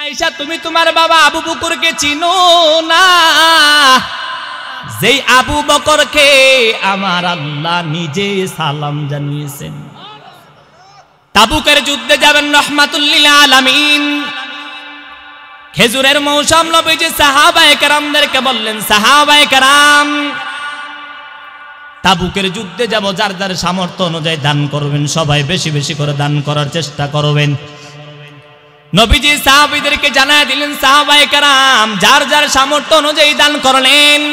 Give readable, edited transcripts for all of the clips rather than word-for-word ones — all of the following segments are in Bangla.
আয়েশা তুমি তোমার বাবা আবু বকরকে চিনো না? যেই আবু বকরকে আমার আল্লাহ নিজে সালাম জানিয়েছেন। তাবুকের যুদ্ধে যাবেন রাহমাতুল লিল আলামিন। খেজুরের মৌসুম নবীজি সাহাবায়ে কেরামদেরকে বললেন, সাহাবায়ে কেরাম তাবুকের যুদ্ধে যাব, যার যার সামর্থ্য অনুযায়ী দান করবেন, সবাই বেশি বেশি করে দান করার চেষ্টা করবেন। নবীজি সাহাবীদেরকে জানায় দিলেন, সাহাবায়ে কেরাম যার যার সামর্থ্য অনুযায়ী দান করলেন।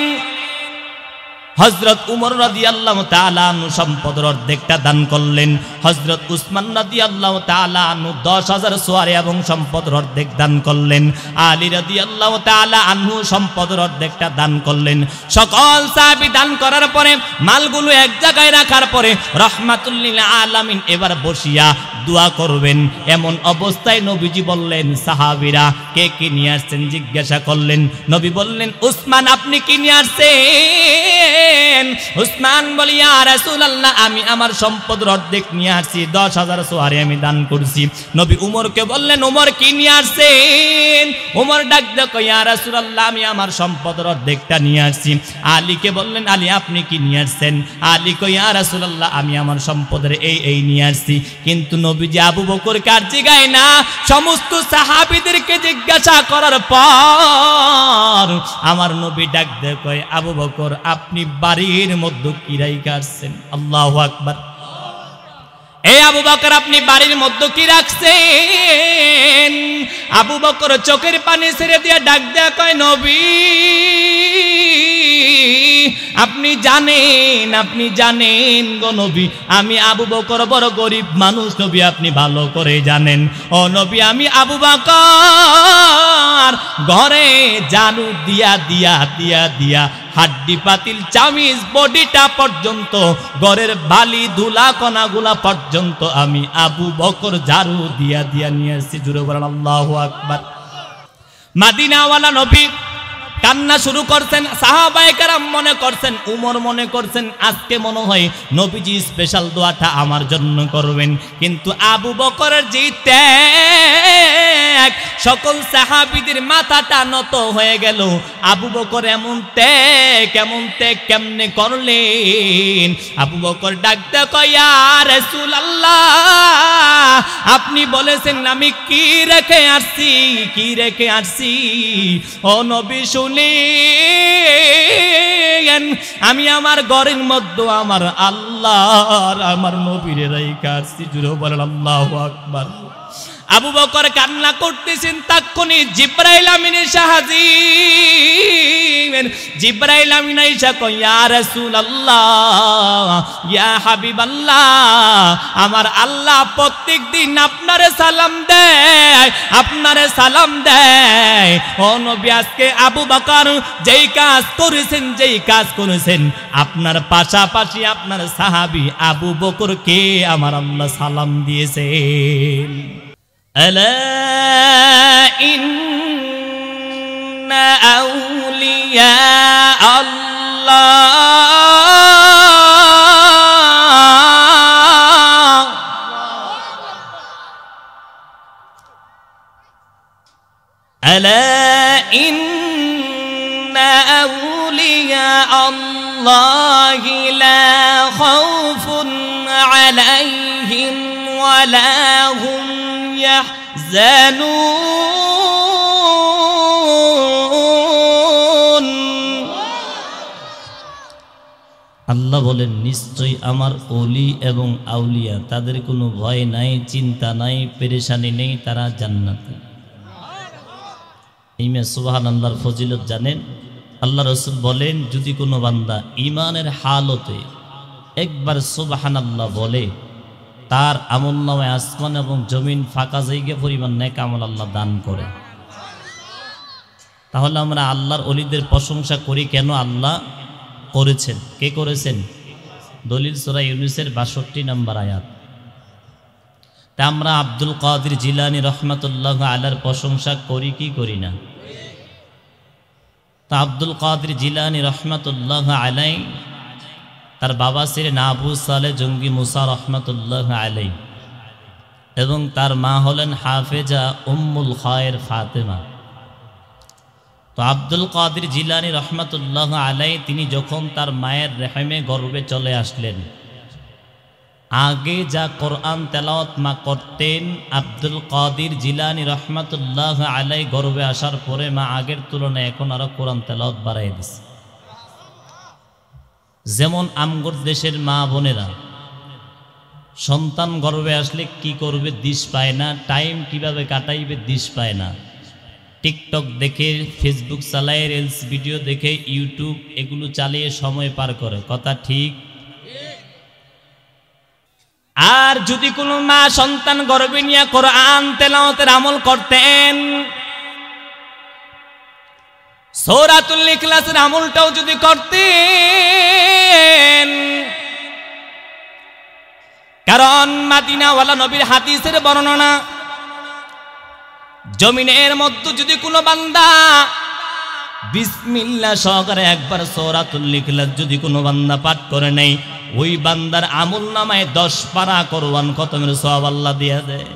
হযরত উমর রাদিয়াল্লাহু তাআলা আনহু সম্পদের অর্ধেকটা দান করলেন। হযরত উসমান রাদিয়াল্লাহু তাআলা আনহু 10,000 সোয়ারি এবং সম্পদের অর্ধেক দান করলেন। আলী রাদিয়াল্লাহু তাআলা আনহু সম্পদের অর্ধেকটা দান করলেন। সকল সাহাবী দান করার পরে মালগুলো এক জায়গায় রাখার পরে রাহমাতুল লিল আলামিন এবার বসিয়া দোয়া করবেন। এমন অবস্থায় নবীজি বললেন, সাহাবীরা কে কি নিয়ে আসছেন জিজ্ঞাসা করলেন। নবী বললেন, উসমান আপনি কি নিয়ে আসছেন? উসমান বলি, ইয়া রাসূলুল্লাহ আমি আমার সম্পদের অর্ধেক নিয়ে আসছি, 10,000 সোয়ারি আমি দান করছি। নবী উমরকে বললেন, উমর কি নিয়ে আসছেন? উমর ডাক দেখো, ইয়া রাসূলুল্লাহ আমি আমার সম্পদের অর্ধেকটা নিয়ে আসছি। আলীকে বললেন, আলী আপনি কি নিয়ে আসছেন? আলী কই, ইয়া রাসূলুল্লাহ আমি আমার সম্পদের এই নিয়ে আসছি। কিন্তু নবীজি আবু বকরকে আর জিগায় না, সমস্ত সাহাবীদেরকে জিজ্ঞাসা করার পর আমার নবী ডাক দিয়ে কয়, আবু বকর আপনি বাড়ির মধ্যে কি রাইখা আসছেন? আল্লাহু আকবার। এই আবু বকর আপনি বাড়ির মধ্যে কি রাখছেন? আবু বকর চোখের পানি ছেড়ে দিয়ে ডাক দেয়া কয়, নবী আপনি জানেন গো নবী, আমি আবু বকর বড় গরিব মানুষ নবী, আপনি ভালো করে জানেন। ও নবী আমি আবু বকর ঘরে জানু দিয়া দিয়া দিয়া দিয়া হাড্ডি পাতিল চামিজ বডিটা পর্যন্ত, ঘরের বালি ধুলা কণাগুলা পর্যন্ত আমি আবু বকর ঝাড়ু দিয়া দিয়া নিয়ে আসছি। জুড়ে বলেন আল্লাহু আকবার। মদিনাওয়ালা নবী কান্না শুরু করছেন। সাহাবায়ে কেরাম মনে করছেন, উমর মনে করছেন আজকে মনে হয় নবীজি স্পেশাল দোয়াটা আমার জন্য করবেন। কিন্তু আবু বকরের যে ত্যাগ, সকল সাহাবীদের মাথাটা নত হয়ে গেল। আবু বকর এমন ত্যাগ কেমনে করলেন? আবু বকর ডাকতে কয়, ইয়া রাসূলুল্লাহ আপনি বলেছেন আমি কি রেখে আসছি। ও নবী শুনেন, আমি আমার ঘরের মধ্যে আমার আল্লাহ আমার নবীর রাইখা আসছি। জুড়ে বলেন আল্লাহু আকবার। আবু বকর কান্না করতেছেন, তখনই জিবরাইল আমিন এসে হাজির। জিবরাইল আমিন এসে কয়, ইয়া রাসূলুল্লাহ ইয়া হাবিবাল্লাহ আমার আল্লাহ প্রত্যেক দিন আপনারে সালাম দেয়। ও নবী আজকে আবু বকর যেই কাজ করেছেন আপনার পাশাপাশি আপনার সাহাবী আবু বকরকে আমার আল্লাহ সালাম দিয়েছেন। ألا إن أولياء الله ألا إن أولياء الله لا خوف عليهم ولا هم يحزنون। আল্লাহ বলেন, নিশ্চয়ই আমার ওলি এবং আউলিয়া তাদের কোনো ভয় নাই, চিন্তা নাই, পেরেশানি নেই, তারা জান্নাতে। সুবহানাল্লাহর ফজিলত জানেন? আল্লাহ রাসূল বলেন, যদি কোনো বান্দা ঈমানের হালতে একবার সুবহানাল্লাহ বলে, তার আমলনামায় আসমান এবং জমিন ফাঁকা জায়গা পরিমাণ নেক আমল আল্লাহ দান করে। তাহলে আমরা আল্লাহর ওলিদের প্রশংসা করি কেন? আল্লাহ করেছেন। কে করেছেন? দলিল সূরা ইউনূসের ৬২ নম্বর আয়াত। তা আমরা আব্দুল কাদের জিলানী রাহমাতুল্লাহ আলাইহির প্রশংসা করি কি করি না? তা আব্দুল কাদের জিলানী রাহমাতুল্লাহ আলাইহি তার বাবা ছিলেন আবু সালেহ জঙ্গি মুসা রহমতুল্লাহ আলাইহি। এবং তার মা হলেন হাফেজা উম্মুল খায়ের ফাতেমা। তো আব্দুল কাদের জিলানী রহমাতুল্লাহ আলাই তিনি যখন তার মায়ের রেহেমে গর্ভে চলে আসলেন, আগে যা কোরআন তেলাওয়াত মা করতেন, আব্দুল কাদের জিলানী রহমাতুল্লাহ আলাই গর্ভে আসার পরে মা আগের তুলনায় এখন আরো কোরআন তেলাওয়াত বাড়াই দিছে। যেমন আমগর দেশের মা বোনেরা সন্তান গর্ভে আসলে কি করবে দিশ পায় না, টাইম কিভাবে কাটাইবে দিশ পায় না। টিকটক দেখে, ফেসবুক চালায়, রিলস ভিডিও দেখে, ইউটিউব এগুলো চালিয়ে সময় পার করে। কথা ঠিক? আর যদি কোনো মা সন্তান গর্ভে নিয়ে কোরআন তেলাওয়াতের আমল করতেন, সূরাতুল ইখলাসের আমলটাও যদি করতেন, কারণ মদিনাওয়ালা নবীর হাদিসের বর্ণনা, জমিনের মধ্যে যদি কোনো বান্দা বিসমিল্লাহ সহকারে একবার সূরাতুল ইখলাস যদি কোনো বান্দা পাঠ করে নেই, ওই বান্দার আমল নামায় 10 পারা কোরআন খতমের সওয়াব আল্লাহ দিয়ে দেয়।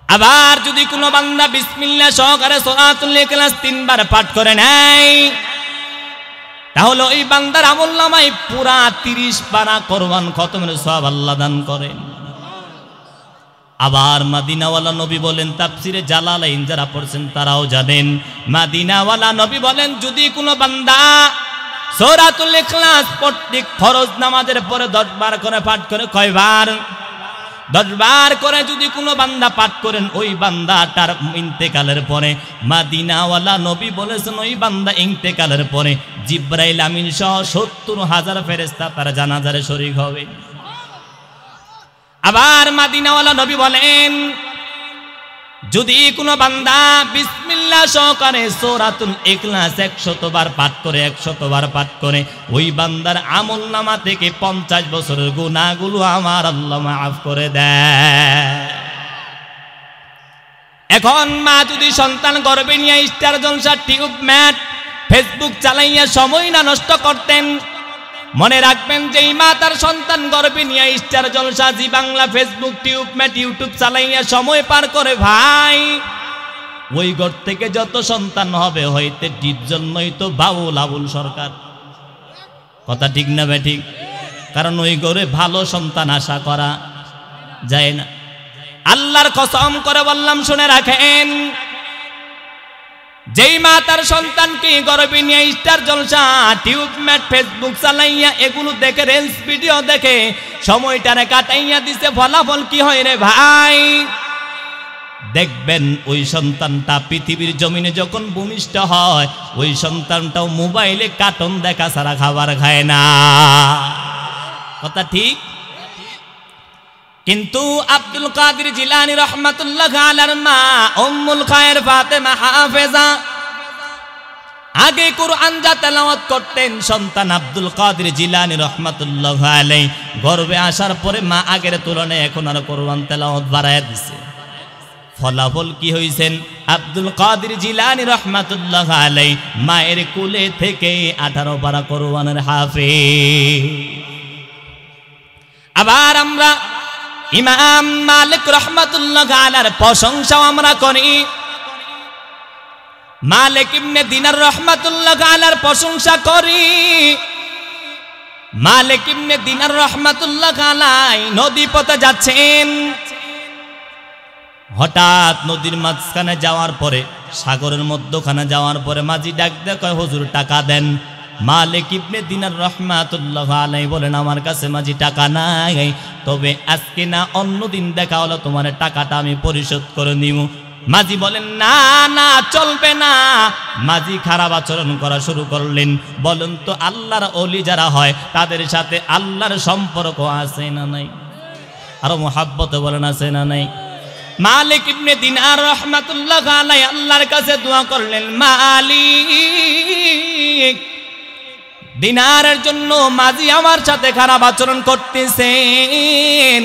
আবার যদি কোনো বান্দা বিসমিল্লাহ সহকারে সূরাতুল ইখলাস 3 বার পাঠ করে নেয়, তাহলে ওই বান্দার আমল নামায় পুরা 30 পারা কোরআন খতমের সওয়াব আল্লাহ দান করেন। আবার মদিনাওয়ালা নবী বলেন, তাফসিরে জালালাইন যারা পড়ছেন তারাও জানেন, মদিনাওয়ালা নবী বলেন যদি কোনো বান্দা সূরাতুল ইখলাস প্রত্যেক ফরজ নামাজের পরে 10 বার করে পাঠ করে, কয়বার? 10 বার করে যদি কোনো বান্দা পাঠ করেন, ওই বান্দাটার ইন্তেকালের পরে মদিনাওয়ালা নবী বলেছেন ওই বান্দা ইন্তেকালের পরে জিবরাইল আমিন সহ 70,000 ফেরেশতা তার জানাজারে শরীক হবে। আবার মদিনাওয়ালা নবী বলেন যদি কোনো বান্দা বিসমিল্লাহ সহকারে সূরাতুল ইখলাস 100 বার পাঠ করে, 100 বার পাঠ করে, ওই বান্দার আমল নামা থেকে 50 বছরের গুনাহগুলো আমার আল্লাহ মাফ করে দেয়। এখন মা যদি সন্তান গর্ভে নিয়ে স্টার জলসা, টিউব ম্যাট, ফেসবুক চালাইয়া সময় না নষ্ট করতেন, মনে রাখবেন যে মা তার সন্তান গর্ভে নিয়ে star Jalsha, Zee Bangla, Facebook, TubeMate, YouTube চালাইয়া সময় পার করে, ভাই ওই ঘর থেকে যত সন্তান হবে হইতে ডিপজল নয়তো বাউল আবুল সরকার। কথা ঠিক না বে ঠিক? কারণ ওই ঘরে ভালো সন্তান আশা করা যায় না। আল্লাহর কসম করে বললাম, শুনে রাখেন, যেই মা তার সন্তানকে গর্ভে নিয়ে স্টার জলসা, টিউব ম্যাট, ফেসবুক চালাইয়া এগুলো দেখে, রিলস ভিডিও দেখে সময়টারে কাটাইয়া দিছে, ফলাফল কি হয় রে ভাই? দেখবেন ওই সন্তানটা পৃথিবীর জমিনে যখন ভূমিষ্ঠ হয়, ওই সন্তানটাও মোবাইলে কার্টুন দেখা ছাড়া খাবার খায় না। কথা ঠিক? কিন্তু আব্দুল কাদের জিলানী রহমাতুল্লাহ আলাইহির মা উম্মুল খায়ের ফাতেমা হাফেজা আগে কোরআন যা তেলাওয়াত করতেন, সন্তান আব্দুল কাদের জিলানী রহমাতুল্লাহ আলাইহি গর্ভে আসার পরে মা আগের তুলনায় এখন আর কোরআন তেলাওয়াত বাড়ায় দিছে। ফলাফল কি হইছেন? আব্দুল কাদের জিলানী রহমাতুল্লাহ আলাইহি মায়ের কোলে থেকে 18 পারা কোরআনের হাফেজ। আবার আমরা ইমাম মালিক রহমাতুল্লাহ আলাইহির প্রশংসাও আমরা করি, মালিক ইবনে দিনার রহমাতুল্লাহ আলাইহির প্রশংসা করি। মালিক ইবনে দিনার রহমাতুল্লাহ আলাইহি নদী পথে যাচ্ছেন, হঠাৎ নদীর মাঝখানে যাওয়ার পরে, সাগরের মধ্যখানে যাওয়ার পরে মাঝি ডাক দেয়, কয় হুজুর টাকা দেন। মালিক ইবনে দিনার রহমাতুল্লাহ আলাইহি বলেন, আমার কাছে মাঝি টাকা নাই, তবে আজকে না অন্য দিন দেখা হলো তোমার টাকাটা আমি পরিশোধ করে নিব। মাঝি বলেন, না না চলবে না। মাঝি খারাপ আচরণ করা শুরু করলেন। বলেন তো আল্লাহর ওলি যারা হয় তাদের সাথে আল্লাহর সম্পর্ক আছে না নাই? আরো মুহাব্বতে বলেন আছে না নাই? মালিক ইবনে দিনার রহমাতুল্লাহ আলাইহি আল্লাহর কাছে দোয়া করলেন, মালিক দিনারের জন্য মাঝি আমার সাথে খারাপ আচরণ করতেছেন।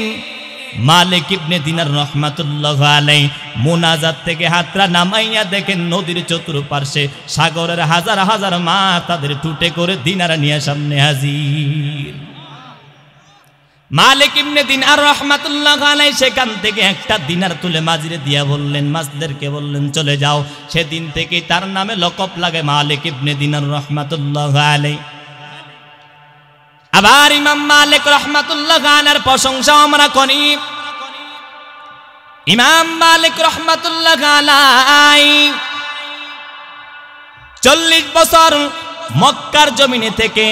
মালিক ইবনে দিনার রহমাতুল্লাহ আলাইহি মুনাজাত থেকে হাতরা নামাইয়া দেখেন নদীর চতুর্পার্শ্বে সাগরের হাজার হাজার মা তাদের টুটে করে দিনার নিয়ে সামনে হাজির। মালিক ইবনে দিনার রাহমাতুল্লাহ আলাইহি সেখান থেকে একটা দিনার তুলে মাঝিরে দিয়া বললেন, মাছদেরকে বললেন চলে যাও। সেদিন থেকে তার নামে লকব লাগে মালিক ইবনে দিনার রাহমাতুল্লাহ আলাইহি। আবার ইমাম মালিক রাহমাতুল্লাহ আলাইহির প্রশংসা আমরা করি। ইমাম মালিক রাহমাতুল্লাহ আলাইহি 40 বছর মক্কার জমিনে থেকে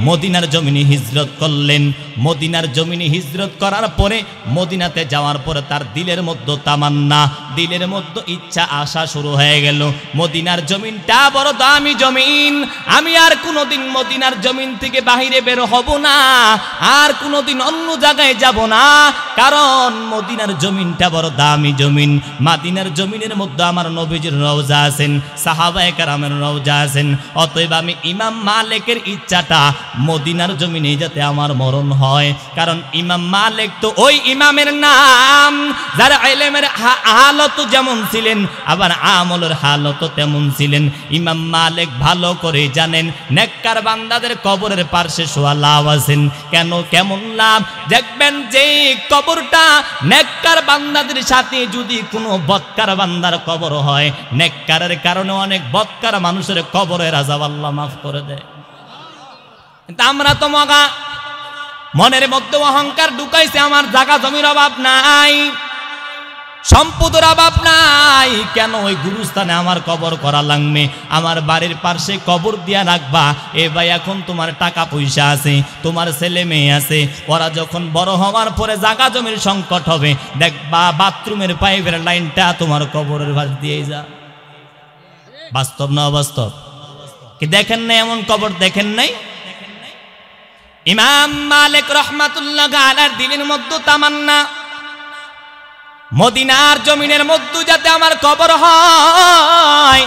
মদিনার জমিনে হিজরত করলেন। মদিনার জমিনে হিজরত করার পরে মদিনাতে যাওয়ার পরে তার দিলের মধ্যে তামান্না, দিলের মধ্যে ইচ্ছা আশা শুরু হয়ে গেল, মদিনার জমিনটা বড় দামি জমিন, আমি আর কোনোদিন মদিনার জমিন থেকে বাহিরে বের হব না, আর কোনোদিন অন্য জায়গায় যাব না, কারণ মদিনার জমিনটা বড় দামি জমিন। মদিনার জমিনের মধ্যে আমার নবীজির রওজা আছেন, সাহাবায়ে কেরামের রওজা আছেন। অতএব আমি ইমাম মালিকের ইচ্ছাটা মদিনার জমিনে যাতে আমার মরণ হয়, কারণ ইমাম মালিক তো ওই ইমামের নাম যারা ইলমের হালত যেমন ছিলেন আবার আমলের হালত তেমন ছিলেন। ইমাম মালিক ভালো করে জানেন নেককার বান্দাদের কবরের পাশে শোয়া লাভ আছেন। কেন, কেমন লাভ? দেখবেন যে কবরটা নেককার বান্দাদের সাথে যদি কোনো বদকার বান্দার কবর হয়, নেককারের কারণে অনেক বদকার মানুষের কবরের আযাব আল্লাহ মাফ করে দেয়। কিন্তু আমরা তো মগা মনের মধ্যে অহংকার ঢুকাইছে, আমার জায়গা জমির অভাব নাই, সম্পদের অভাব নাই, কেন ওই গুরুস্থানে আমার কবর করা লাগবে, আমার বাড়ির পাশে কবর দিয়া রাখবা। এ ভাই এখন তোমার টাকা পয়সা আছে, তোমার ছেলে মেয়ে আছে, ওরা যখন বড় হওয়ার পরে জায়গা জমির সংকট হবে, দেখবা বাথরুমের পাইপের লাইনটা তোমার কবরের পাশ দিয়ে যা। বাস্তব না অবাস্তব? কি দেখেন নাই এমন কবর? দেখেন নাই? ইমাম মালিক রাহমাতুল্লাহ আলাইহির দিলের মধ্যে তামান্না মদিনার জমিনের মধ্যে যাতে আমার কবর হয়,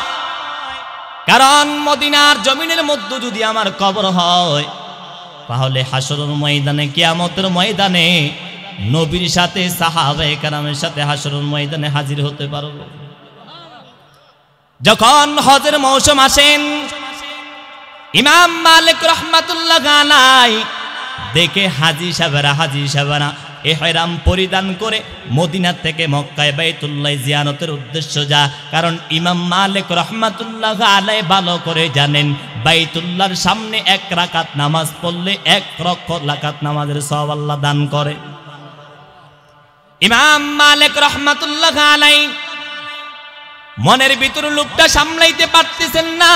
কারণ মদিনার জমিনের মধ্যে যদি আমার কবর হয় তাহলে হাশরের ময়দানে, কিয়ামতের ময়দানে নবীর সাথে সাহাবায়ে কেরামের সাথে হাশরের ময়দানে হাজির হতে পারবো। যখন হজের মৌসুম আসেন, ইমাম মালিক রাহমাতুল্লাহ আলাইহি দেখে হাজী সাহেবেরা ইহরাম পরিধান করে মদিনা থেকে মক্কায় বাইতুল্লাহ জিয়ারতের উদ্দেশ্য যা, কারণ ইমাম মালিক রাহমাতুল্লাহ আলাইহি ভালো করে জানেন বাইতুল্লাহর সামনে 1 রাকাত নামাজ পড়লে 1 রাকাত নামাজের সওয়াব আল্লাহ দান করে। ইমাম মালিক রাহমাতুল্লাহ আলাইহি মনের ভিতর লোভটা সামলাইতে পারতেছেন না,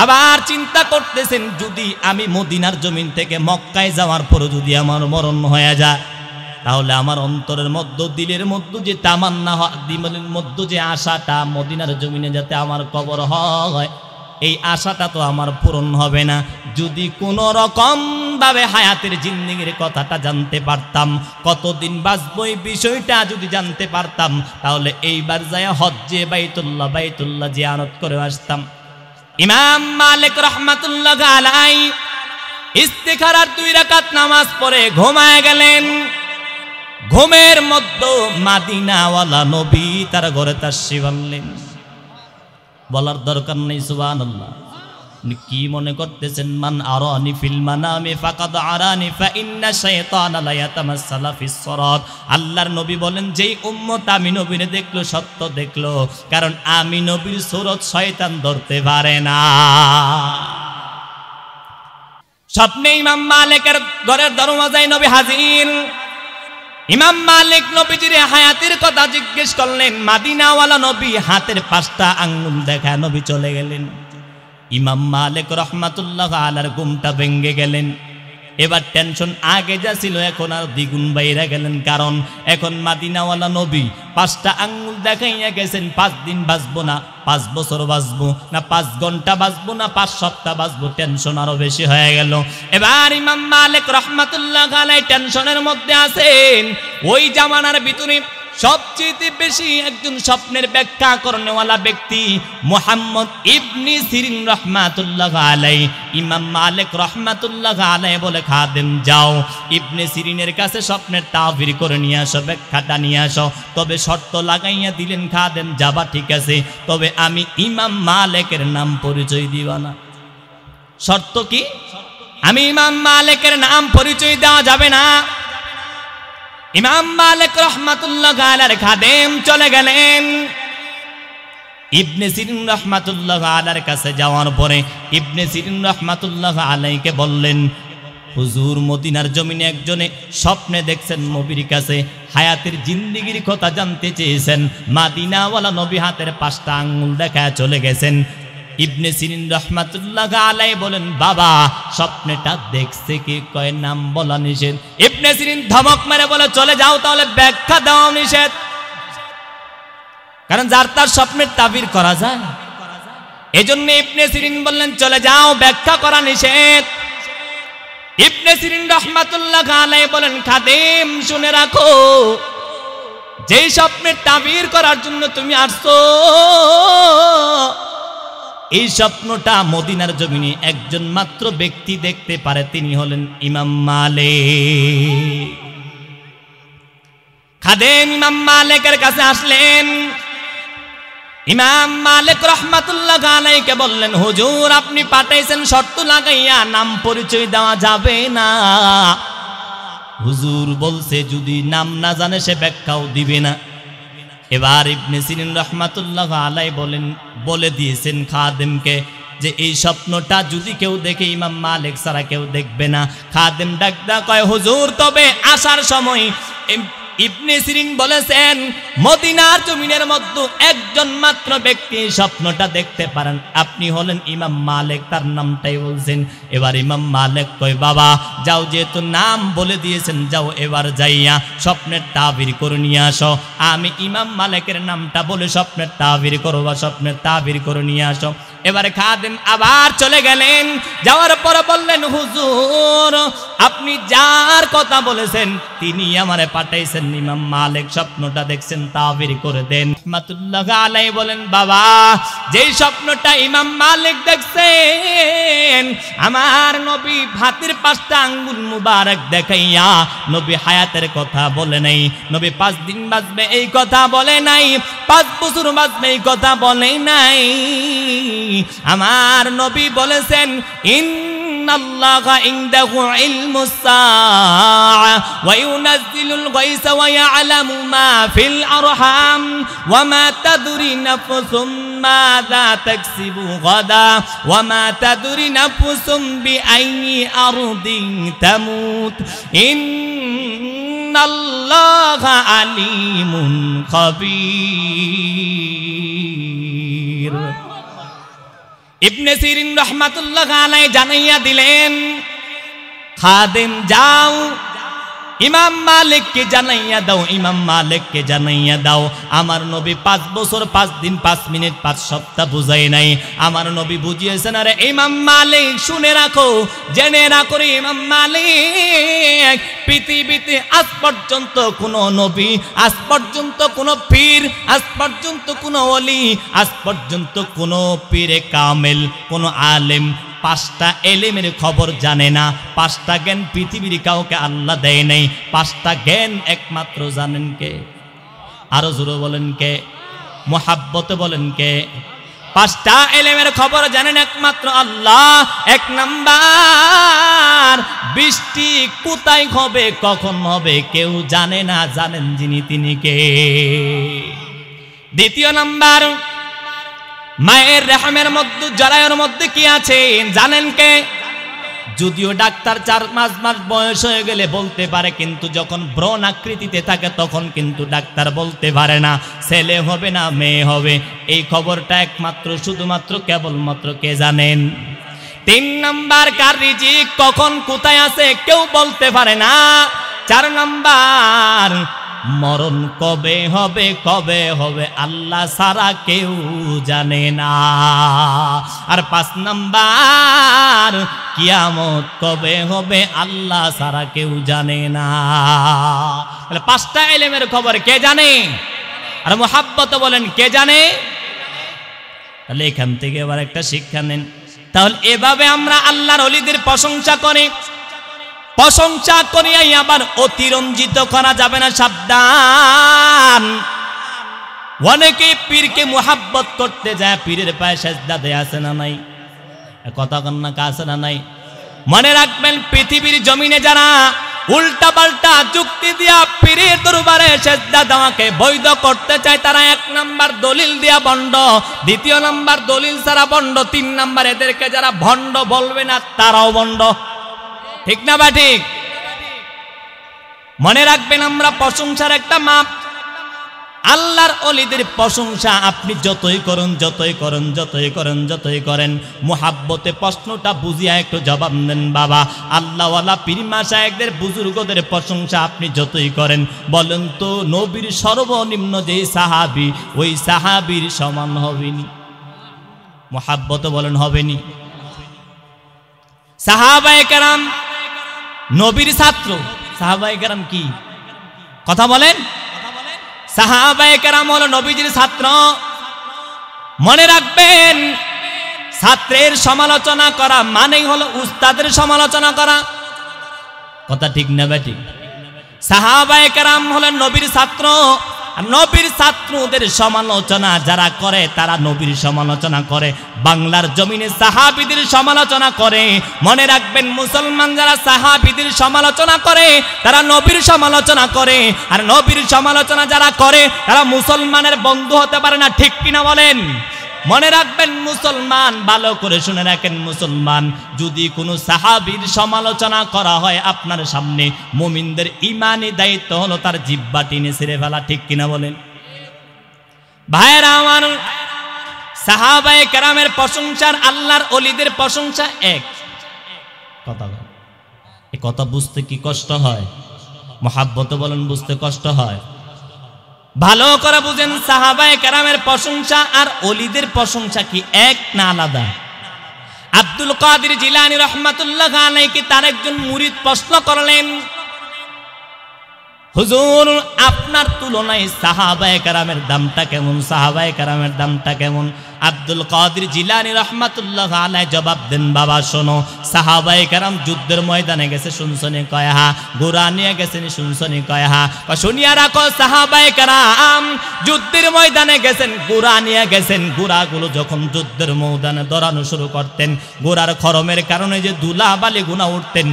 আবার চিন্তা করতেছেন যদি আমি মদিনার জমিন থেকে মক্কায় যাওয়ার পরে যদি আমার মরণ হয়ে যায়, তাহলে আমার অন্তরের মধ্যে, দিলের মধ্যে যে তামান্না, দিলের মধ্যে যে আশাটা মদিনার জমিনে যাতে আমার কবর হয়, এই আশাটা তো আমার পূরণ হবে না। যদি কোনো রকম ভাবে হায়াতের জিন্দেগির কথাটা জানতে পারতাম, কতদিন বাঁচবো এই বিষয়টা যদি জানতে পারতাম, তাহলে এইবার যায় হজ্জে বাইতুল্লাহ জিয়ারত করে আসতাম। ইমাম মালিক রাহমাতুল্লাহ আলাইহি ইস্তিখারার 2 রাকাত নামাজ পড়ে ঘুমায় গেলেন। ঘুমের মধ্যে মদিনাওয়ালা নবী তার ঘরে তাশরীফ আনলেন। বলার দরকার নেই সুবহানাল্লাহ। কি মনে করতেছেন? মান আরানি ফিল মানামি ফাকাদ আরানি ফা ইন্না শাইতানা লা ইয়াতামাসসালা ফিস সিরাত। আল্লাহর নবী বলেন যেই উম্মত আমি নবীরে দেখলো সত্য দেখলো, কারণ আমি নবীর সুরত শয়তান ধরতে পারে না। স্বপ্নে ইমাম মালিকের ঘরের দরওয়াজায় নবী হাজির। ইমাম মালিক নবীজির হায়াতের কথা জিজ্ঞেস করলেন। মদিনাওয়ালা নবী হাতের 5টা আঙ্গুল দেখায় নবী চলে গেলেন। ইমাম মালিক রাহমাতুল্লাহ আলাইহির ঘুমটা ভেঙে গেলেন। এবার টেনশন আগে যা ছিল এখন আর দ্বিগুণ বাইরে গেলেন, কারণ এখন মদিনাওয়ালা নবী 5টা আঙ্গুল দেখাইয়া গেছেন 5 দিন বাঁচবো না, 5 বছর বাঁচবো না, 5 ঘন্টা বাঁচবো না, 5 সপ্তাহ বাঁচবো। টেনশন আরো বেশি হয়ে গেল। এবার ইমাম মালিক রাহমাতুল্লাহ আলাইহি টেনশনের মধ্যে আছেন। ওই জামানার ভিতরে সবচেয়ে বেশি একজন স্বপ্নের ব্যাখ্যা করনেওয়ালা ব্যক্তি মুহাম্মদ ইবনে সিরিন রাহমাতুল্লাহ আলাইহি। ইমাম মালিক রাহমাতুল্লাহ আলাইহি বলে খাদেম যাও ইবনে সিরিনের কাছে স্বপ্নের তাফসীর করে নিয়ে আসো, ব্যাখ্যাটা নিয়ে আসো। তবে শর্ত লাগাইয়া দিলেন খাদেম যাবা ঠিক আছে, তবে আমি ইমাম মালিকের নাম পরিচয় দিবা না। শর্ত কি? আমি ইমাম মালিকের নাম পরিচয় দেওয়া যাবে না। ইমাম মালিক রাহমাতুল্লাহ আলাইহির খাদেম চলে গেলেন। ইবনে সিরিন রাহমাতুল্লাহ আলাইহির কাছে যাওয়ার পরে ইবনে সিরিন রাহমাতুল্লাহ আলাইহিকে বললেন, হুজুর মদিনার জমিনে একজনে স্বপ্নে দেখছেন নবীর কাছে হায়াতের জিন্দেগির কথা জানতে চেয়েছেন। মদিনাওয়ালা নবী হাতের 5টা আঙ্গুল দেখায় চলে গেছেন। ইবনে সিরিন রাহমাতুল্লাহ আলাইহি বলেন, বাবা স্বপ্নটা দেখছে কি? কয় নাম বলা নিষেধ। ইবনে সিরিন ধমক মেরে বলে, চলে যাও, তাহলে ব্যাখ্যা দেওয়া নিষেধ। কারণ যার তার স্বপ্নের তাবির করা যায়, এজন্য ইবনে সিরিন বললেন, চলে যাও, ব্যাখ্যা করা নিষেধ। ইবনে সিরিন রাহমাতুল্লাহ আলাইহি বলেন, খাদেম শুনে রাখো, যেই স্বপ্নের তাবির করার জন্য তুমি আসছো, এই স্বপ্নটা মদিনার জমিনে একজন মাত্র ব্যক্তি দেখতে পারে, তিনি হলেন ইমাম মালিক। খাদেম ইমাম মালিকের কাছে আসলেন। ইমাম মালিক রাহমাতুল্লাহ আলাইহিকে বললেন, হুজুর আপনি পাঠাইছেন শর্ত লাগাইয়া, নাম পরিচয় দেওয়া যাবে না। হুজুর বলছে যদি নাম না জানে সে ব্যাখ্যাও দিবে না। এবার ইবনে সিরিন রাহমাতুল্লাহ আলাইহি বলে দিয়েছেন খাদেমকে যে এই স্বপ্নটা যদি কেউ দেখে ইমাম মালিক ছাড়া কেউ দেখবে না। খাদেম ডাকদা কয়, হুজুর তবে আসার সময় ইবনে সিরিন বলেছেন মদিনার জমিনের মধ্যে একজন মাত্র ব্যক্তি স্বপ্নটা দেখতে পারেন, আপনি হলেন ইমাম মালিক, তার নামটাই বলছেন। এবার ইমাম মালিক কয়, বাবা যাও, যেহেতু নাম বলে দিয়েছেন যাও, এবার যাইয়া স্বপ্নের তাবির করে নিয়ে আসো। আমি ইমাম মালিকের নামটা বলে স্বপ্নের তাবির করো বা স্বপ্নের তাবির করে নিয়ে আসো। এবারে খাদেম আবার চলে গেলেন। যাওয়ার পর বললেন, হুজুর আপনি যার কথা বলেছেন তিনি আমারে পাঠাইছেন, ইমাম মালিক স্বপ্নটা দেখছেন, তাবির করে দেন। রাহমাতুল্লাহ আলাইহি বলেন, বাবা যেই স্বপ্নটা ইমাম মালিক দেখছেন, আমার নবী হাতের 5টা আঙ্গুল মুবারক দেখাইয়া নবী হায়াতের কথা বলে নাই, নবী 5 দিন বাঁচবে এই কথা বলে নাই, 5 বছর বাঁচবে এই কথা বলে নাই। আমার নবী বলেছেন, ইন্নাল্লাহা ইনদাহু ইলমুস সাআ ওয়া ইউনাজ্জিলুল গায়সা ওয়া ইয়ালামু মা ফিল আরহাম ওয়া মা তাদরি নাফসুম মাযা তাকসিবু গাদা ওয়া মা তাদরি নাফসুম বিআইয়ি আরদিন তামুত ইন্নাল্লাহা আলিমুন খাবীর। ইবনে সিরিন রাহমাতুল্লাহ আলাইহি জানাইয়া দিলেন, খাদেম যাও ইমাম মালিককে জানাইয়া দাও, ইমাম মালিককে জানাইয়া দাও আমার নবী 5 বছর 5 দিন 5 মিনিট 5 সপ্তাহ বুঝাই নাই, আমার নবী বুঝিয়েছেন। আরে ইমাম মালিক শুনে রাখো, জেনে রাখো, ইমাম মালিক পৃথিবীতে আজ পর্যন্ত কোনো নবী, আজ পর্যন্ত কোনো পীর, আজ পর্যন্ত কোনো ওলি, আজ পর্যন্ত কোনো পীরে কামেল, কোনো আলেম 5টা এলেমের খবর জানে না। 5টা জ্ঞান পৃথিবীর কাউকে আল্লাহ দেয় নাই। 5টা জ্ঞান একমাত্র জানেন কে? আরো জোরে বলেন কে? মুহাব্বতে বলেন কে? 5টা এলেমের খবর জানেন একমাত্র আল্লাহ। 1 নাম্বার, বৃষ্টি কোথায় হবে, কখন হবে কেউ জানে না, জানেন যিনি তিনি কে? 2 নাম্বার, মায়ের রেহমের মধ্যে জরায়ুর মধ্যে কি আছে জানেন কে? যদিও ডাক্তার 4-5 মাস বয়স হয়ে গেলে বলতে পারে, কিন্তু যখন ব্রণ আকৃতিতে থাকে তখন কিন্তু ডাক্তার বলতে পারে না ছেলে হবে না মেয়ে হবে। এই খবরটা একমাত্র শুধুমাত্র কেবলমাত্র কে জানেন? 3 নাম্বার, কার রিজিক কখন কোথায় আছে কেউ বলতে পারে না। 4 নাম্বার, মরণ কবে হবে, কবে হবে আল্লাহ ছাড়া কেউ জানে না। আর 5 নাম্বার, কিয়ামত কবে হবে আল্লাহ ছাড়া কেউ জানে না। তাহলে 5টা ইলমের খবর কে জানে? আর মুহাব্বত বলেন কে জানে? তাহলে এখান থেকে এবার একটা শিক্ষা নেন। তাহলে এভাবে আমরা আল্লাহর ওলিদের প্রশংসা করি, প্রশংসা করিয়াই আবার অতিরঞ্জিত করা যাবে না, সাবধান। অনেকে পীরকে মুহাব্বত করতে যায়, পীরের পায়ে সেজদা দেয়, আছে না নাই? কথা কন্যা আছে না নাই? মনে রাখবেন পৃথিবীর জমিনে যারা উল্টা পাল্টা যুক্তি দিয়া পীরের দরবারে সেজদা দেওয়াকে বৈধ করতে চায় তারা 1 নাম্বার দলিল দিয়া ভণ্ড, 2 নাম্বার দলিল ছাড়া ভণ্ড, 3 নাম্বার এদেরকে যারা ভণ্ড বলবে না তারাও ভণ্ড। ঠিক না বা ঠিক? মনে রাখবেন আমরা প্রশংসার একটা মাপ। আল্লাহর ওলিদের প্রশংসা আপনি যতই করেন মুহাব্বতে প্রশ্নটা বুঝিয়া একটু জবাব দেন বাবা। আল্লাহওয়ালা পীর মাশায়েখদের বুজুর্গদের প্রশংসা আপনি যতই করেন, বলেন তো নবীর সর্বনিম্ন যে সাহাবী ওই সাহাবীর সমান হবেনি? মুহাব্বত বলেন হবেনি? সাহাবায়ে কেরাম নবীর ছাত্র। সাহাবায়ে কেরাম কি কথা বলেন? সাহাবায়ে কেরাম হলো নবীজির ছাত্র। মনে রাখবেন ছাত্রের সমালোচনা করা মানেই হলো উস্তাদের সমালোচনা করা। কথা ঠিক না বেঠিক? সাহাবায়ে কেরাম হলেন নবীর ছাত্র, আর নবীর ছাত্রদের সমালোচনা যারা করে তারা নবীর সমালোচনা করে, বাংলার জমিনে সাহাবীদের সমালোচনা করে। মনে রাখবেন মুসলমান যারা সাহাবীদের সমালোচনা করে তারা নবীর সমালোচনা করে, আর নবীর সমালোচনা যারা করে তারা মুসলমানের বন্ধু হতে পারে না। ঠিক কিনা বলেন? মনে রাখবেন মুসলমান, ভালো করে শুনে রাখেন মুসলমান, যদি কোনো সাহাবীর সমালোচনা করা হয় আপনার সামনে, মুমিনদের ইমানি দায়িত্ব হলো তার জিহ্বা টেনে ছিঁড়ে ফেলা। ঠিক কিনা বলেন? ভাইরা আমার, সাহাবায়ে কেরামের প্রশংসার আল্লাহর ওলিদের প্রশংসা এক। কথা বল, এই কথা বুঝতে কি কষ্ট হয়? মুহাব্বত বলেন বুঝতে কষ্ট হয়? ভালো করে বুঝেন, সাহাবায়ে কেরামের প্রশংসা আর ওলিদের প্রশংসা কি এক না আলাদা? আব্দুল কাদের জিলানী রাহমাতুল্লাহ আলাইহি তার একজন মুরিদ প্রশ্ন করলেন, হুজুর আপনার তুলনায় সাহাবায়ে কেরামের দামটা কেমন? সাহাবায়ে কেরামের দামটা কেমন? আব্দুল কাদের জিলানী রাহমাতুল্লাহ আলাইহি জবাব দেন, বাবা শোনো, সাহাবায়ে কেরাম যুদ্ধের ময়দানে গেছে শুনছনি কয় হা, ঘোড়া নিয়ে গেছেন শুনছনি কয় হা। শুনিয়া রাখো, সাহাবায়ে কেরাম যুদ্ধের ময়দানে গেছেন, ঘোড়া নিয়ে গেছেন। ঘোড়াগুলো যখন যুদ্ধের ময়দানে দৌড়ানো শুরু করতেন, ঘোড়ার খরমের কারণে যে দুলা বালি গুনা উঠতেন,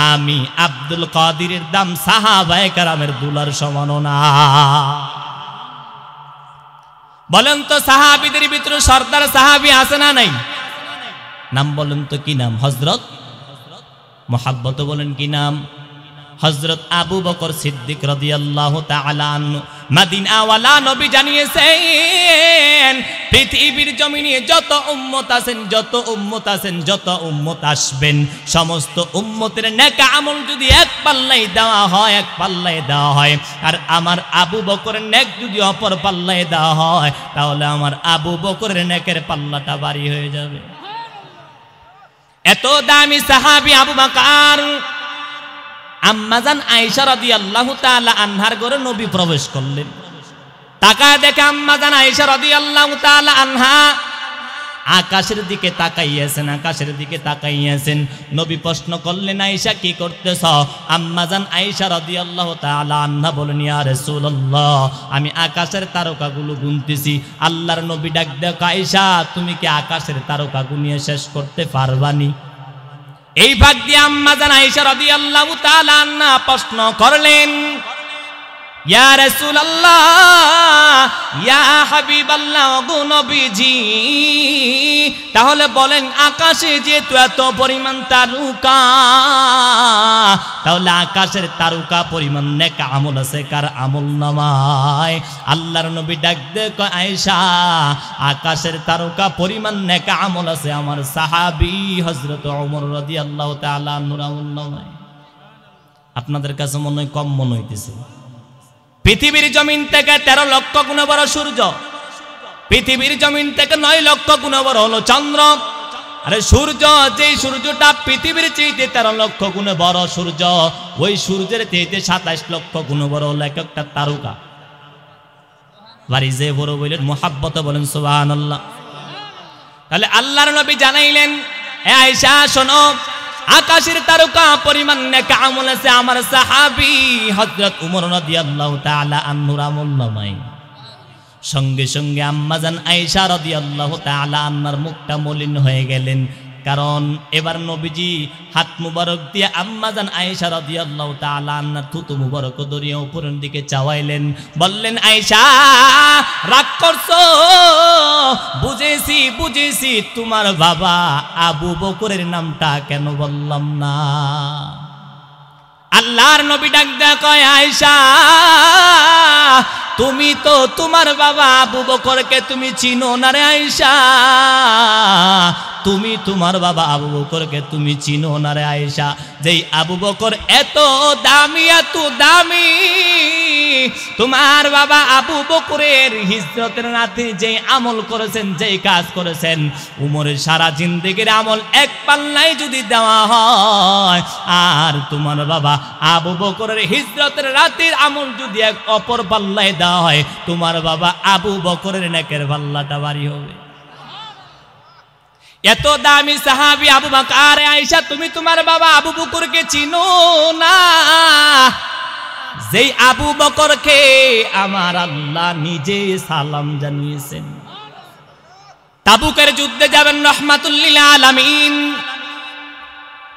আমি আব্দুল কাদিরের দাম সাহাবায়ে কেরামের দুলার সমান না। বলেন তো সাহাবীদের ভিতরে সর্দার সাহাবী আছে না নাই? নাম বলেন তো কি নাম? হযরত মুহাব্বত বলেন কি নাম? হযরত আবু বকর সিদ্দিক রাদিয়াল্লাহু তাআলা আনহু। মদিনাওয়ালা নবী জানিয়েছেন পৃথিবীর জমিনে যত উম্মত আছেন, যত উম্মত আসবেন, সমস্ত উম্মতের নেক আমল যদি এক পাল্লায় দেওয়া হয়, আর আমার আবু বকরের নেক যদি অপর পাল্লায় দেওয়া হয়, তাহলে আমার আবু বকরের নেকের পাল্লাটা ভারী হয়ে যাবে। এত দামি সাহাবী আবু বকর। আম্মাজান আয়েশা রাদিয়াল্লাহু তাআলা আনহার ঘরে নবী প্রবেশ করলেন। তাকায় দেখে আম্মাজান আয়েশা রাদিয়াল্লাহু তাআলা আনহা আকাশের দিকে তাকাইয়াছেন। নবী প্রশ্ন করলেন, আয়েশা কি করতেছ? আম্মাজান আয়েশা রাদিয়াল্লাহু তাআলা আনহা বলেন, ইয়া রাসূলুল্লাহ, আমি আকাশের তারকাগুলো গুনতেছি। আল্লাহর নবী ডাক দেয়, আয়েশা তুমি কি আকাশের তারকা গুনিয়ে শেষ করতে পারবানি? এই ভাগ দিয়ে আম্মাজান আয়েশা রাদিয়াল্লাহু তাআলা আনহা প্রশ্ন করলেন, ইয়া রাসূলুল্লাহ, ইয়া হাবিবাল্লাহ, গো নবীজি, তাহলে বলেন আকাশে যেহেতু এত পরিমাণ তারকা, তাহলে আকাশের তারকা পরিমাণ নেক আমল আছে কার আমল নামায়? আল্লাহর নবী ডাক দিয়ে কয়, আয়েশা, আকাশের তারকা পরিমাণ নেক আমল আছে আমার সাহাবী হযরত ওমর রাদিয়াল্লাহু তাআলা আনহুর আমল নামায়। আপনাদের কাছে মনে হয় কম মনে হইতেছে? পৃথিবীর জমিন থেকে 13 লক্ষ গুণ বড় সূর্য, পৃথিবীর জমিন থেকে 9 লক্ষ গুণ বড় হলো চন্দ্র। আরে সূর্য, যেই সূর্যটা পৃথিবীর চেয়ে 13 লক্ষ গুণ বড় সূর্য, ওই সূর্যের চেয়ে 27 লক্ষ গুণ বড় হলো এক একটা তারকা। বাড়ি যে বড় বললেন মুহাব্বত বলেন সুবহানাল্লাহ। তাহলে আল্লাহর নবী জানাইলেন, এ আয়েশা শোনো, আকাশের তারকা পরিমাণ নেক আমল আছে আমার সাহাবী হযরত ওমর রাদিয়াল্লাহু তাআলা আনহুর আমল নামায়। সঙ্গে সঙ্গে আম্মাজান আয়েশা রাদিয়াল্লাহু তাআলা আনহার মুখটা মলিন হয়ে গেলেন। কারণ এবার নবীজি হাত মুবারক দিয়ে আম্মাজান আয়েশা রাদিয়াল্লাহু তাআলা আনহার থুতু মুবারক ধরিয়ে উপরের দিকে চাওয়াইলেন, বললেন আয়েশা রাগ করছো, বুঝেছি বুঝেছি তোমার বাবা আবু বকরের নামটা কেন বললাম না। আল্লাহর নবী ডাক দেয়া কয় আয়েশা তুমি তো তোমার বাবা আবু বকরকে তুমি চিনো না রে আয়েশা, তুমি তোমার বাবা আবু বকরকে তুমি চিনো না রে আয়েশা। যেই আবু বকর এত দামি এত দামি, তোমার বাবা আবু বকরের হিজরতের রাতে যেই আমল করেছেন যেই কাজ করেছেন, উমরের সারা জিন্দেগির আমল এক পাল্লায় যদি দেওয়া হয়, আর তোমার বাবা আবু বকরের হিজরতের রাতের আমল যদি এক অপর পাল্লায় দেওয়া হয়, তোমার বাবা আবু বকরের নেকের পাল্লাটা ভারী হবে। এত দামি সাহাবী আবু বকর। আয়েশা তুমি তোমার বাবা আবু বকরকে চিনো না, যেই আবু বকরকে আমার আল্লাহ নিজে সালাম জানিয়েছেন। তাবুকের যুদ্ধে যাবেন রাহমাতুল লিল আলামিন,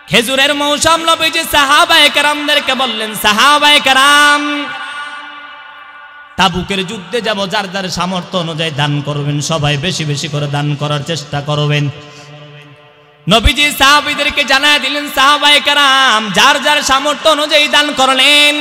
খেজুরের মৌসুম, নবীজি সাহাবায়ে কেরামদেরকে বললেন সাহাবায়ে কেরাম তাবুকের যুদ্ধে যাব, যার যার সামর্থ্য অনুযায়ী দান করবেন, সবাই বেশি বেশি করে দান করার চেষ্টা করবেন। নবীজি সাহাবীদেরকে জানায় দিলেন, সাহাবায়ে কেরাম যার যার সামর্থ্য অনুযায়ী দান করলেন।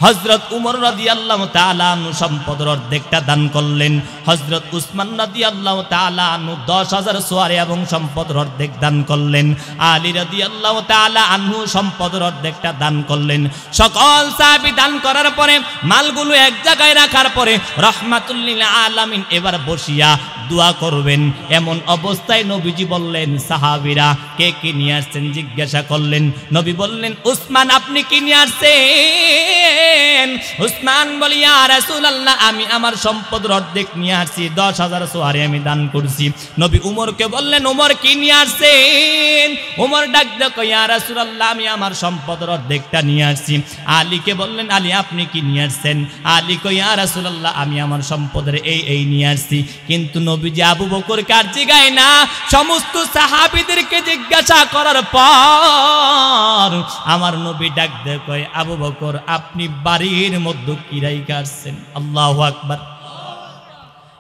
হযরত উমর রাদিয়াল্লাহু তাআলা আনহু সম্পদের অর্ধেকটা দান করলেন। হযরত উসমান রাদিয়াল্লাহু তাআলা আনহু 10,000 সোয়ারি এবং সম্পদের অর্ধেক দান করলেন। আলী রাদিয়াল্লাহু তাআলা আনহু সম্পদের অর্ধেকটা দান করলেন। সকল সাহাবী দান করার পরে মালগুলো এক জায়গায় রাখার পরে রাহমাতুল লিল আলামিন এবার বসিয়া দোয়া করবেন। এমন অবস্থায় নবীজি বললেন সাহাবীরা কে কি নিয়ে আসছেন জিজ্ঞাসা করলেন। নবী বললেন উসমান আপনি কি নিয়ে আসছেন? উসমান বলি ইয়া রাসূলুল্লাহ আমি আমার সম্পদের অর্ধেক নিয়ে আসছি, 10,000 সোয়ারি আমি দান করছি। নবী উমরকে বললেন উমর কি নিয়ে আসছেন? উমর ডাক দিয়ে কয় ইয়া রাসূলুল্লাহ আমি আমার সম্পদের অর্ধেকটা নিয়ে আসছি। আলীকে বললেন আলী আপনি কি নিয়ে আসছেন? আলী কয় ইয়া রাসূলুল্লাহ আমি আমার সম্পদের এই নিয়ে আসছি। কিন্তু নবীজি আবু বকরকে আর জিগায় না, সমস্ত সাহাবীদেরকে জিজ্ঞাসা করার পর আমার নবী ডাক দিয়ে কয় আবু বকর আপনি বাড়ির মধ্যে কি রাইখা আসছেন? আল্লাহু আকবার।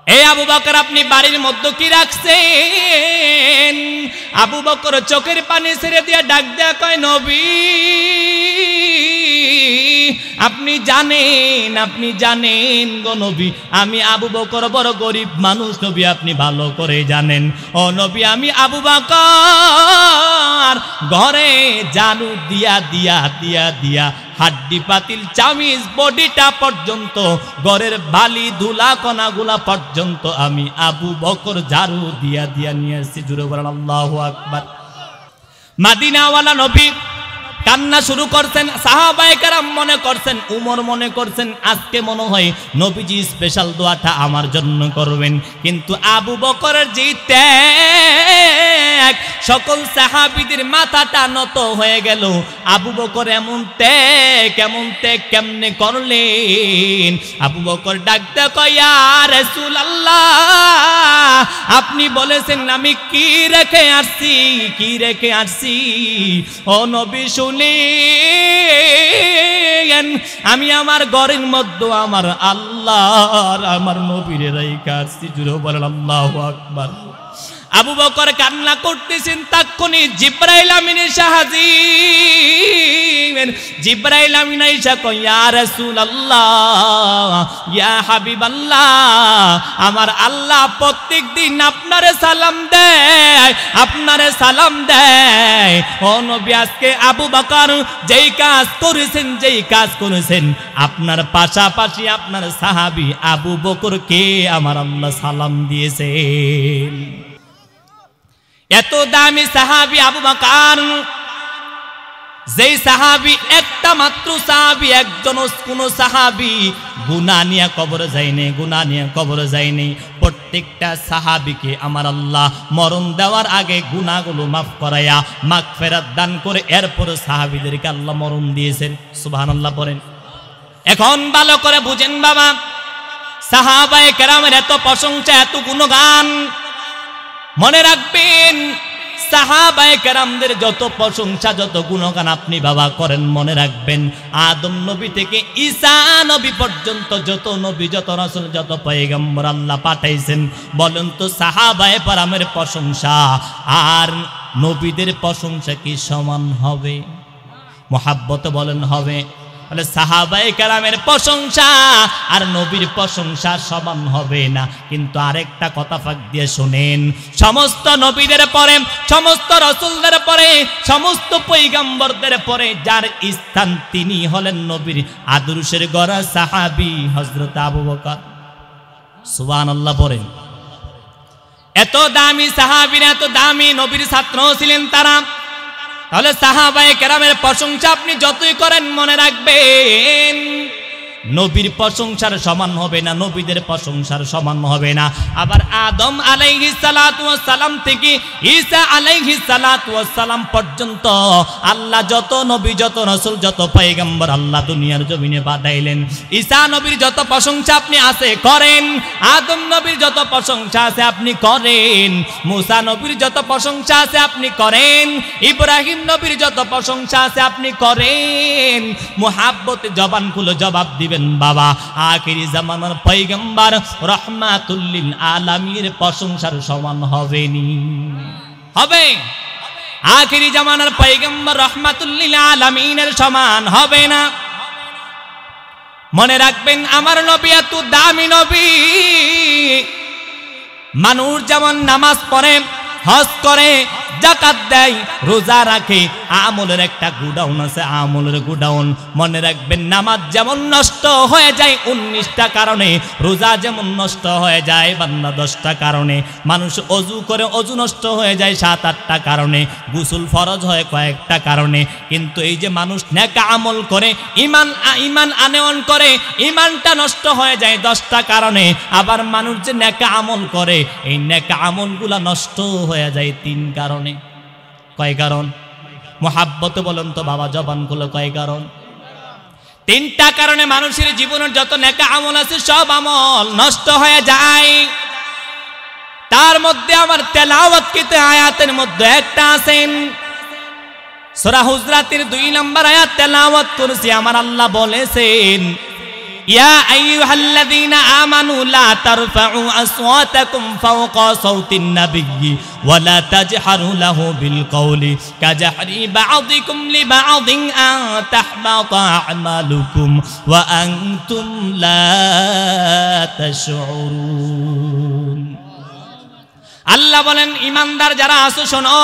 এই আবু বকর আপনি বাড়ির মধ্যে কি রাখছেন? আবু বকর চোখের পানি ছেড়ে দিয়ে ডাক দেয়া কয় নবী আপনি জানেন গো নবী আমি আবু বকর বড় গরিব মানুষ, নবী আপনি ভালো করে জানেন। ও নবী আমি আবু বকর ঘরে জানু দিয়া দিয়া দিয়া দিয়া হাড্ডি পাতিল চামিজ বডিটা পর্যন্ত ঘরের বালি ধুলা কণাগুলা পর্যন্ত আমি আবু বকর ঝাড়ু দিয়া দিয়া নিয়ে আসছি। জুড়ে বলেন আল্লাহু আকবার। মদিনাওয়ালা নবী কান্না শুরু করছেন। সাহাবায়ে কেরাম মনে করছেন, উমর মনে করছেন আজকে মনে হয় নবীজি স্পেশাল দোয়াটা আমার জন্য করবেন। কিন্তু আবু বকরের যে ত্যাগ, সকল সাহাবীদের মাথাটা নত হয়ে গেল। আবু বকর এমন ত্যাগ কেমনে করলেন? আবু বকর ডাকতে কয় ইয়া রাসূলুল্লাহ আপনি বলেছেন আমি কি রেখে আসছি ও নবী শুনেন, আমি আমার ঘরের মধ্যে আমার আল্লাহ আর আমার নবীর রাইখা আসছি। জুড়ে বলেন আল্লাহু আকবার। আবু বকর কান্না করতেছেন, তখনই জিবরাইল আমিন এসে হাজির। জিবরাইল আমিন এসে কয় ইয়া রাসূলুল্লাহ ইয়া হাবিবাল্লাহ আমার আল্লাহ প্রত্যেকদিন আপনারে সালাম দেয়। ও নবী আজকে আবু বকর যেই কাজ করেছেন আপনার পাশাপাশি আপনার সাহাবী আবু বকরকে আমার আল্লাহ সালাম দিয়েছেন। এত দামি সাহাবী আবু বকর, যেই সাহাবী একটা মাত্র সাহাবী, একজন কোন সাহাবী গুনাহ নিয়ে কবরে যায়নি। প্রত্যেকটা সাহাবীকে আমার আল্লাহ মরণ দেওয়ার আগে গুনাহগুলো মাফ করায়া মাগফিরাত দান করে এরপর সাহাবীদেরকে আল্লাহ মরণ দিয়েছেন। সুবহানাল্লাহ বলেন। এখন ভালো করে বুঝেন বাবা, সাহাবায়ে কেরামের এত প্রশংসা এত গুণগান, মনে রাখবেন সাহাবায়ে কেরামদের যত প্রশংসা যত গুণগান আপনি বাবা করেন, মনে রাখবেন আদম নবী থেকে ঈসা নবী পর্যন্ত যত নবী যত রাসূল যত পয়গম্বর আল্লাহ পাঠাইছেন, বলেন তো সাহাবায়ে কেরামের প্রশংসা আর নবীদের প্রশংসা কি সমান হবে? মুহাব্বত বলেন হবে? তাহলে সাহাবায়ে কেরামের প্রশংসা আর নবীর প্রশংসা সমান হবে না। কিন্তু আরেকটা কথা ফাঁক দিয়ে শুনেন, সমস্ত নবীদের পরে, সমস্ত রাসূলদের পরে, সমস্ত পয়গম্বরদের পরে যার স্থান তিনি হলেন নবীর আদর্শের গড়া সাহাবী হযরত আবু বকর। সুবহানাল্লাহ পড়েন। এত দামি সাহাবীরা, এত দামি নবীর ছাত্র ছিলেন তারা। তাহলে সাহাবায়ে কেরামের প্রশংসা আপনি যতই করেন, মনে রাখবেন নবীর প্রশংসার সমান হবে না, নবীদের প্রশংসার সমান হবে না। আবার আদম আলাইহিস সালাতু ওয়াস সালাম থেকে ঈসা আলাইহিস সালাতু ওয়াস সালাম পর্যন্ত আল্লাহ যত নবী যত রাসূল যত পয়গম্বর আল্লাহ দুনিয়ার জমিনে পাঠাইলেন, ঈসা নবীর যত প্রশংসা আপনি আছে করেন, আদম নবীর যত প্রশংসা আছে আপনি করেন, মুসা নবীর যত প্রশংসা আছে আপনি করেন, ইব্রাহিম নবীর যত প্রশংসা আছে আপনি করেন। মুহাব্বতে জবান খুলে জবাব দিবেন বাবা, আখিরি জামানার পয়গম্বর রাহমাতুল লিল আলামিনের প্রশংসার সমান হবে নি? হবে? আখিরি জামানার পয়গম্বর রাহমাতুল লিল আলামিনের সমান হবে না। মনে রাখবেন আমার নবী এত দামি নবী, মানুষ যেমন নামাজ পড়ে, হজ করে, যাকাত দেয়, রোজা রাখে, আমলের একটা গুডাউন আছে, আমলের গুডাউন। মনে রাখবেন নামাজ যেমন নষ্ট হয়ে যায় 19টা কারণে, রোজা যেমন নষ্ট হয়ে যায় বান্দা 10টা কারণে, মানুষ অজু করে অজু নষ্ট হয়ে যায় 7-8টা কারণে, গোসল ফরজ হয় কয়েকটা কারণে। কিন্তু এই যে মানুষ নেক আমল করে, ঈমান আনয়ন করে, ঈমানটা নষ্ট হয়ে যায় 10টা কারণে। আবার মানুষ যে নেক আমল করে, এই নেক আমলগুলা নষ্ট হয়ে যায় 3 কারণে। কয় কারণ? মুহাব্বত বলেন তো বাবা, জবান খুলে কয় কারণ? 3টা কারণে মানুষের জীবনের যত নেক আমল আছে সব আমল নষ্ট হয়ে যায়। তার মধ্যে আমার তেলাওয়াতকৃত আয়াতের মধ্যে একটা আছেন, সূরা হুজরাতের 2 নম্বর আয়াত তেলাওয়াত করেছি। আমার আল্লাহ বলেছেন, ইয়া আইয়ুহাল্লাযীনা আমানু লা তারফাউ আসওয়াতাকুম ফাওকা সাওতিন নাবিয়্যি ওয়া লা তাজহারু লাহু বিল কওলি কাজাহরি বা'দিকুম লিবা'দিন আন তাহবাতা আমালুকুম ওয়া আনতুম লা তাশউরুন। আল্লাহ বলেন, ঈমানদার যারা আছো শোনো,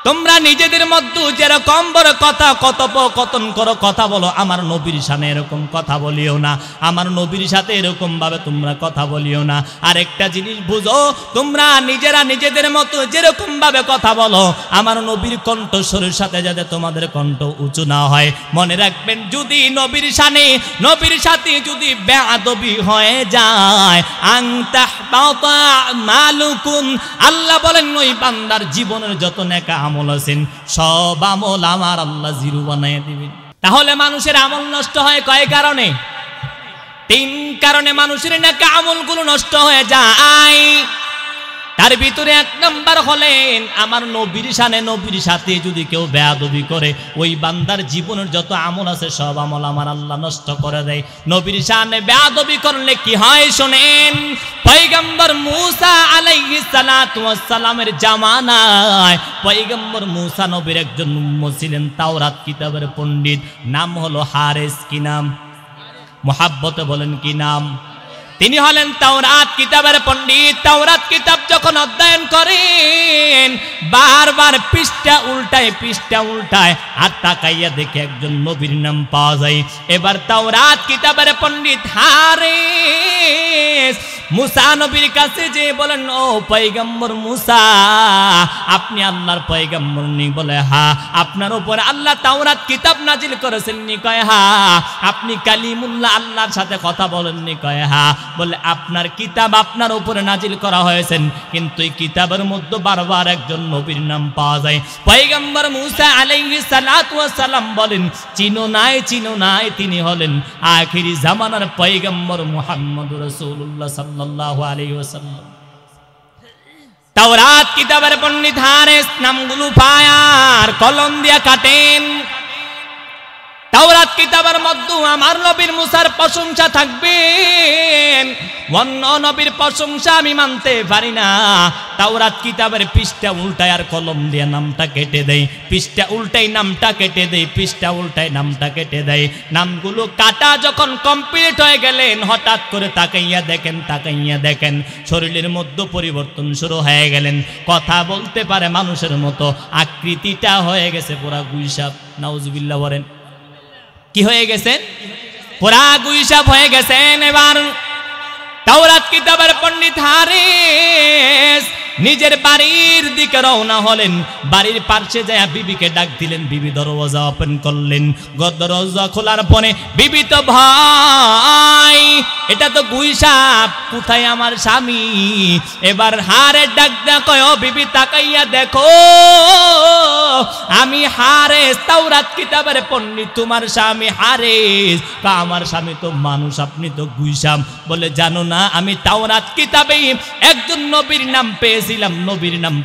তোমরা নিজেদের মধ্যে যেরকম বড় কথা কথোপকথন করো, কথা বলো, আমার নবীর সামনে এরকম কথা বলিও না, আমার নবীর সাথে এরকম ভাবে তোমরা কথা বলিও না। আরেকটা জিনিস বুঝো, তোমরা নিজেরা নিজেদের মতো যেরকম ভাবে কথা বলো, আমার নবীর কণ্ঠস্বরের সাথে যাতে তোমাদের কণ্ঠ উঁচু না হয়। মনে রাখবেন, যদি নবীর সাথে যদি বেয়াদবি হয়ে যায়, আনতাহবাতা মালুকুম, আল্লাহ বলেন ওই বান্দার জীবনের যত নেক আমল আছেন সব আমল আমার আল্লাহ জিরো বানায় দিবেন। তাহলে মানুষের আমল নষ্ট হয় কয় কারণে? 3 কারণে মানুষের নেক আমলগুলো নষ্ট হয়ে যায়। তার ভিতরে 1 নাম্বার হলেন আমার নবীর শানে, নবীর সাথে যদি কেউ বেয়াদবি করে, ওই বান্দার জীবনের যত আমল আছে সব আমল আমার আল্লাহ নষ্ট করে দেয়। নবীর শানে বেয়াদবি করলে কি হয় শোনেন, পয়গম্বর মূসা আলাইহিস সালাতু ওয়াস সালামের জামানায় পয়গম্বর মূসা নবীর একজন উম্মত ছিলেন, তাওরাত কিতাবের পণ্ডিত, নাম হলো হারেস। কি নাম? মুহাব্বতে বলেন কি নাম? তিনি হলেন তাওরাত কিতাবের পণ্ডিত। তাওরাত কিতাব যখন অধ্যয়ন করেন, বারবার পৃষ্ঠা উল্টায় আর তাকাইয়া দেখে একজন নবীর নাম পাওয়া যায়। এবার তাওরাত কিতাবের পণ্ডিত হারেস মূসা নবীর কাছে যে বলেন, ও পয়গম্বর মূসা, আপনি আল্লাহর পয়গম্বর নি? বলে হ্যাঁ। আপনার উপরে আল্লাহ তাওরাত কিতাব নাজিল করেছেন নি? কয় হ্যাঁ। আপনি কালিমুল্লাহ আল্লাহর সাথে কথা বলেননি? কয় হ্যাঁ। বলে আপনার কিতাব আপনার উপরে নাজিল করা হয়েছে, কিন্তু এই কিতাবের মধ্যে বারবার একজন নবীর নাম পাওয়া যায়। পয়গম্বর মূসা আলাইহিস সালাতু ওয়াস সালাম বলেন, চিনো নাই, তিনি হলেন আখিরি জামানার পয়গম্বর মুহাম্মদুর রাসূলুল্লাহ সাল্লাল্লাহু আলাইহি ওয়াসাল্লাম। তাওরাত কিতাবের পণ্ডিত হারেস নামগুলো পায়ার কলম দিয়া কাটেন। তাওরাত কিতাবের মধ্যে আমার নবীর মুসার প্রশংসা থাকবে, অন্য নবীর প্রশংসা আমি মানতে পারি না। তাওরাত কিতাবের পৃষ্ঠা উল্টায় আর কলম দিয়ে নামটা কেটে দেয়, পৃষ্ঠা উল্টাই নামটা কেটে দেয়, পৃষ্ঠা উল্টায় নামটা কেটে দেয়। নামগুলো কাটা যখন কমপ্লিট হয়ে গেলেন, হঠাৎ করে তাকাইয়া দেখেন শরীরের মধ্যে পরিবর্তন শুরু হয়ে গেলেন। কথা বলতে পারে মানুষের মতো, আকৃতিটা হয়ে গেছে পুরা গুইসাপ। নাউজুবিল্লাহ বলেন, কি হয়ে গেছেন? পুরা গুইসাপ হয়ে গেছেন। এবার তাওরাত কিতাবের পণ্ডিত হারেস নিজের বাড়ির দিকে রওনা হলেন। বাড়ির পাশে যায় বিবিকে ডাক দিলেন, বিবি দরওয়াজা ওপেন করলেন। দরওয়াজা খোলার পরে বিবি তো ভাই, এটা তো গুইসাপ, কোথায় আমার স্বামী? এবার হারের ডাক দেয়া কয়, ও বিবি তাকাইয়া দেখো, আমি হারেস, তাওরাত কিতাবের পণ্ডিত, তোমার স্বামী হারেস। আমার স্বামী তো মানুষ, আপনি তো গুইসাপ। বলে জানো না, আমি তাওরাত কিতাবে একজন নবীর নাম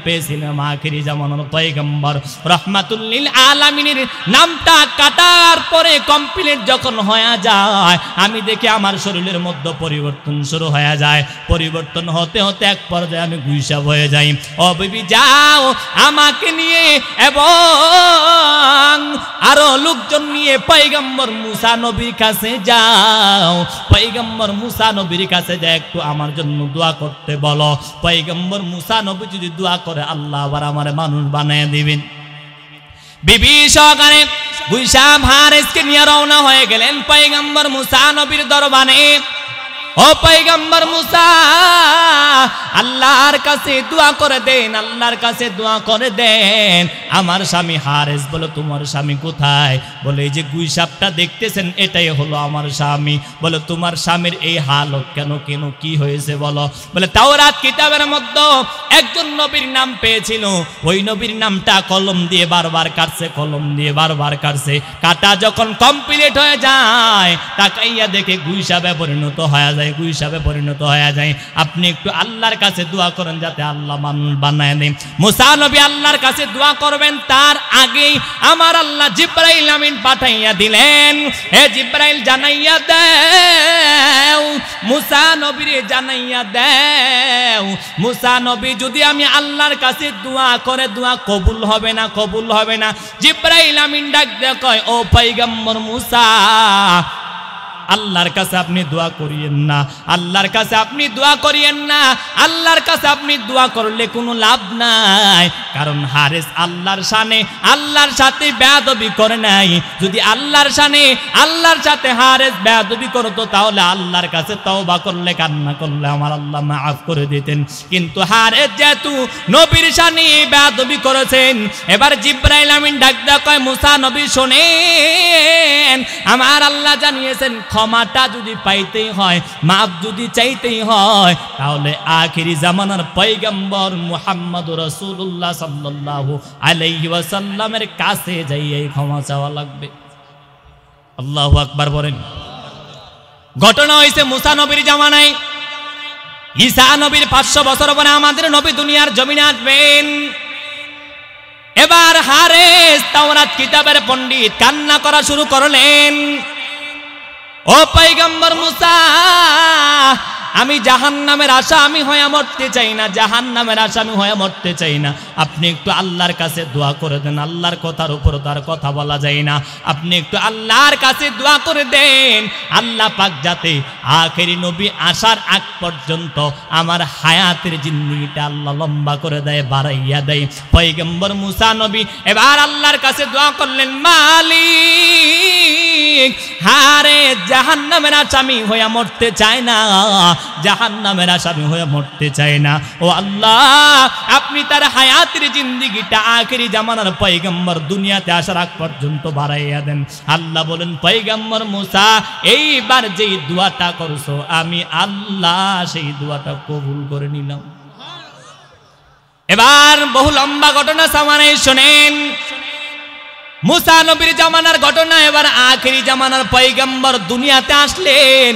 পেয়েছিলাম, আখিরি জামানার পয়গম্বর রাহমাতুল লিল আলামিনের নামটা কাটার পরে কমপ্লিট যখন হয়ে যায়, আমি দেখি আমার শরীরের মধ্যে পরিবর্তন শুরু হয়ে যায়। পরিবর্তন হতে হতে এক পর্যায়ে আমি গুইসাপ হয়ে যাই। ও বিবি যাও, আমাকে নিয়ে এবং আরো লোকজন নিয়ে পয়গম্বর মুসা নবীর কাছে যাও। পয়গম্বর মুসা নবীর কাছে যায়, একটু আমার জন্য দোয়া করতে বলো। পয়গম্বর মুসা নবী যদি দোয়া করে, আল্লাহ আবার আমার মানুষ বানিয়ে দিবেন। বিবি সহকারে গুইসাপ হারেসকে নিয়ে রওনা হয়ে গেলেন পয়গম্বর মুসা নবীর দরবারে। ও পয়গম্বর মুসা, আল্লাহর কাছে দোয়া করে দেন, আল্লাহর কাছে দোয়া করে দেন। আমার স্বামী হারেস। বলে তোমার স্বামী কোথায়? বলে এই যে গুইসাপটা দেখতেছেন, এটাই হলো আমার স্বামী। বলে তোমার স্বামীর এই হালত কেন, কি হয়েছে বলো? বলে তাওরাত কিতাবের মধ্যে একজন নবীর নাম পেয়েছিল, ওই নবীর নামটা কলম দিয়ে বারবার কাটছে, কাটা যখন কমপ্লিট হয়ে যায়, তাকাইয়া দেখে গুইসাপে পরিণত হয়ে যায়। আপনি একটু আল্লাহর কাছে দোয়া করেন যাতে আল্লাহ মানুষ বানায় দেন। মুসা নবী আল্লাহর কাছে দোয়া করবেন, তার আগেই আমার আল্লাহ জিবরাইল আমিন পাঠাইয়া দিলেন। হে জিবরাইল, জানাইয়া দাও মুসা নবীরে, জানাইয়া দাও মুসা নবী যদি আমি আল্লাহর কাছে দোয়া করে, দোয়া কবুল হবে না। জিবরাইল আমিন ডাক দিয়ে কয়, ও পয়গম্বর মুসা, আল্লাহর কাছে আপনি দোয়া করিয়েন না, আল্লাহর কাছে আপনি দোয়া করলে কোনো লাভ নাই। কারণ হারেস আল্লাহর শানে, আল্লাহর সাথে বেয়াদবি করে নাই। যদি আল্লাহর শানে, আল্লাহর সাথে হারেস বেয়াদবি করতো, তাহলে আল্লাহর কাছে তওবা করলে, কান্না করলে আমার আল্লাহ মাফ করে দিতেন। কিন্তু হারেস যেহেতু নবীর শানে বেয়াদবি করেছেন, এবার জিবরাইল আমিন ডাক দেয়া কয়, মুসা নবী শোনেন, আমার আল্লাহ জানিয়েছেন ক্ষমাটা যদি পাইতেই হয়, মাফ যদি চাইতেই হয়, তাহলে আখিরি জামানার পয়গম্বর মুহাম্মদুর রাসূলুল্লাহ সাল্লাল্লাহু আলাইহি ওয়াসাল্লামের কাছে যাইয়ে ক্ষমা চাওয়া লাগবে। আল্লাহু আকবার বলেন। ঘটনা হয়েছে মুসা নবীর জামানায়। ঈসা নবীর 500 বছর পরে আমাদের নবী দুনিয়ার জমিনে আসবেন। এবার হারেস তাওরাত কিতাবের পণ্ডিত কান্না করা শুরু করলেন, ও পয়গম্বর মুসা, আমি জাহান্নামের আসামি হয়ে মরতে চাই না, আপনি একটু আল্লাহর কাছে দোয়া করে দেন। আল্লাহর কথার উপর তার কথা বলা যায় না, আপনি একটু আল্লাহর কাছে দোয়া করে দেন, আল্লাহ পাক যাতে আখেরি নবী আসার আগ পর্যন্ত আমার হায়াতের জিন্দেগিটা আল্লাহ লম্বা করে দেয়, বাড়াইয়া দেয়। পয়গম্বর মুসা নবী এবার আল্লাহর কাছে দোয়া করলেন, মালিক, হারে জাহান্নামের আসামি হয়ে মরতে চায় না, জাহান্নামের আসামি হয়ে মরতে চায় না। ও আল্লাহ, আপনি তার হায়াতের জিন্দেগিটা আখেরি জামানার পয়গম্বর দুনিয়াতে আসার আগ পর্যন্ত বাড়াইয়া দেন। আল্লাহ বলেন, পয়গম্বর মুসা, এইবার যেই দোয়াটা করছো আমি আল্লাহ সেই দোয়াটা কবুল করে নিলাম। এবার বহু লম্বা ঘটনা সামনে শোনেন, মুসা নবীর জামানার ঘটনা। এবার আখেরি জামানার পয়গম্বর দুনিয়াতে আসলেন।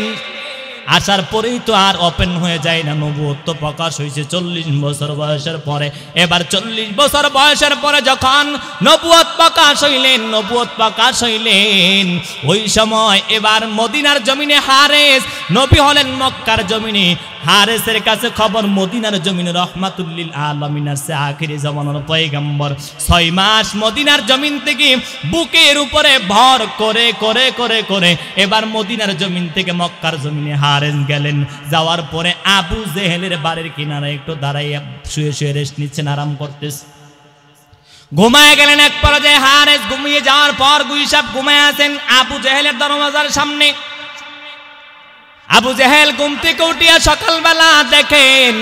আসার পরেই তো আর ওপেন হয়ে যায় না, নবুয়ত প্রকাশ হয়েছে 40 বছর বয়সের পরে। এবার 40 বছর বয়সের পরে যখন নবুয়ত প্রকাশ হইলেন ওই সময় এবার মদিনার জমিনে হারেস নবী হলেন মক্কার জমিনে। হারেসের কাছে খবর মদিনার জমিনে রহমাতুল্লিল আলামিন আছে আখিরি জামানার পয়গম্বর 6 মাস মদিনার জমিন থেকে বুকের উপরে ভর করে করে করে করে এবার মদিনার জমিন থেকে মক্কার জমিনে হারেস গেলেন। যাওয়ার পরে আবু জেহেলের বাড়ির কিনারে একটু দাঁড়াইয়া শুয়ে শুয়ে রেস্ট নিচ্ছেন, আরাম করতেছে। ঘুমায় গেলেন। এক পর্যায়ে হারেস ঘুমিয়ে যাওয়ার পর গুইসাব ঘুমায় আছেন আবু জেহেলের দরওয়াজার সামনে। আবু জেহেল ঘুম থেকে উঠিয়া সকালবেলা দেখেন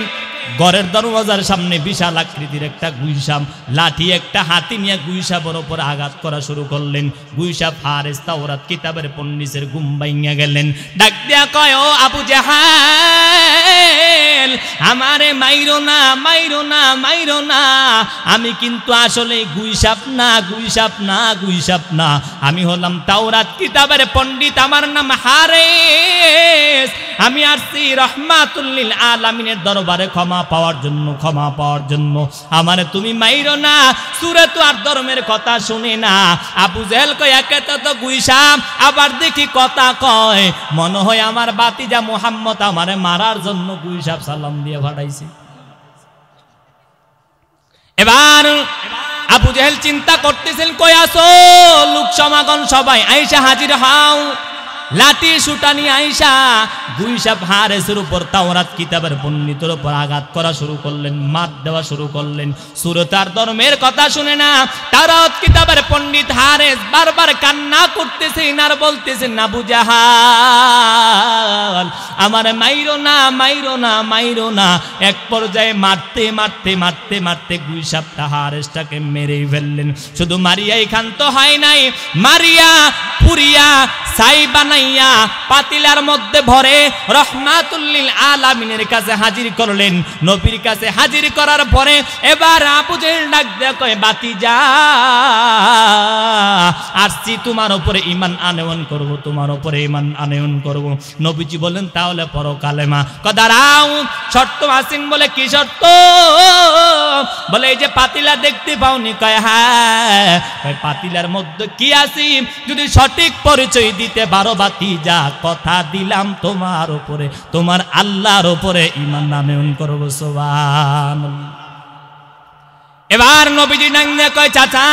ঘরের দরওয়াজার সামনে বিশাল আকৃতির একটা গুইসাপ, লাঠি একটা হাতি নিয়ে গুইসাপের উপর আঘাত করা শুরু করলেন। গুইসাপ হারেস তাওরাত কিতাবের পণ্ডিতের ঘুম ভাঙিয়া গেলেন। ডাক দিয়া কয়, ও আবু জেহেল, আমারে মাইরো না, মাইরো না, মাইরো না, আমি কিন্তু আসলে গুইসাপ না, গুইসাপ না, গুইসাপ না, আমি হলাম তাওরাত কিতাবের পণ্ডিত, আমার নাম হারেস, আমি আসছি রহমাতুল্লিল আলামিনের দরবারে ক্ষমা পাওয়ার জন্য, ক্ষমা পাওয়ার জন্য, আমারে তুমি মাইরো না। সূরা তো আর ধর্মের কথা শুনে না। আবু জেহেল কয়, একে তো গুইসাপ, আবার দেখি কথা কয়, মনে হয় আমার বাতিজা মুহাম্মদ আমারে মারার জন্য গুইসাপ সালাম দিয়ে পাঠাইছে। এবার আবু জেহেল চিন্তা করতেছেন, কই আসো লোক সমাগম, সবাই আইসা হাজির হও। লাঠি সুটানি আইসা গুইসাপ হারেসের উপর তাওরাত কিতাবের পণ্ডিতের উপর আঘাত করা শুরু করলেন, মার দেওয়া শুরু করলেন। সূরা তার ধর্মের কথা শুনে না। তাওরাত কিতাবের পণ্ডিত হারেস বারবার কান্না করতেছেন আর বলতেছেন, আবু জাহাল, আমার মাইরো না, মাইরো না, মাইরো না। এক পর্যায়ে মারতে মারতে মারতে মারতে গুইসাপটা হারেসটাকে মেরেই ফেললেন। শুধু মারিয়াই ক্ষান্ত হয় নাই, মারিয়া পুরিয়া ছাই বানাইয়া পাতিলার মধ্যে ভরে রহমাতুল্লিল আলামিনের কাছে হাজির করলেন। নবীর কাছে হাজির করার পরে এবার আবু জেহেল ডাক দেয়া কয়, বাতিজা, আসছি তোমার উপরে ঈমান আনয়ন করব, তোমার উপরে ঈমান আনয়ন করব। নবীজি বলেন, তাহলে পড়ো কালেমা। দাঁড়াও, শর্ত আছেন। বলে, কি শর্ত? বলে, এই যে পাতিলা দেখতে পাওনি? কয়, হ্যাঁ। পাতিলার মধ্যে কি আছে যদি সঠিক পরিচয় দিতে পারো বাতিজা, কথা দিলাম তোমার উপরে, তোমার আল্লাহর উপরে ঈমান আনয়ন করব। সুবহানাল্লাহ। এবার নবীজি নাঙ্গে কয়, চাচা,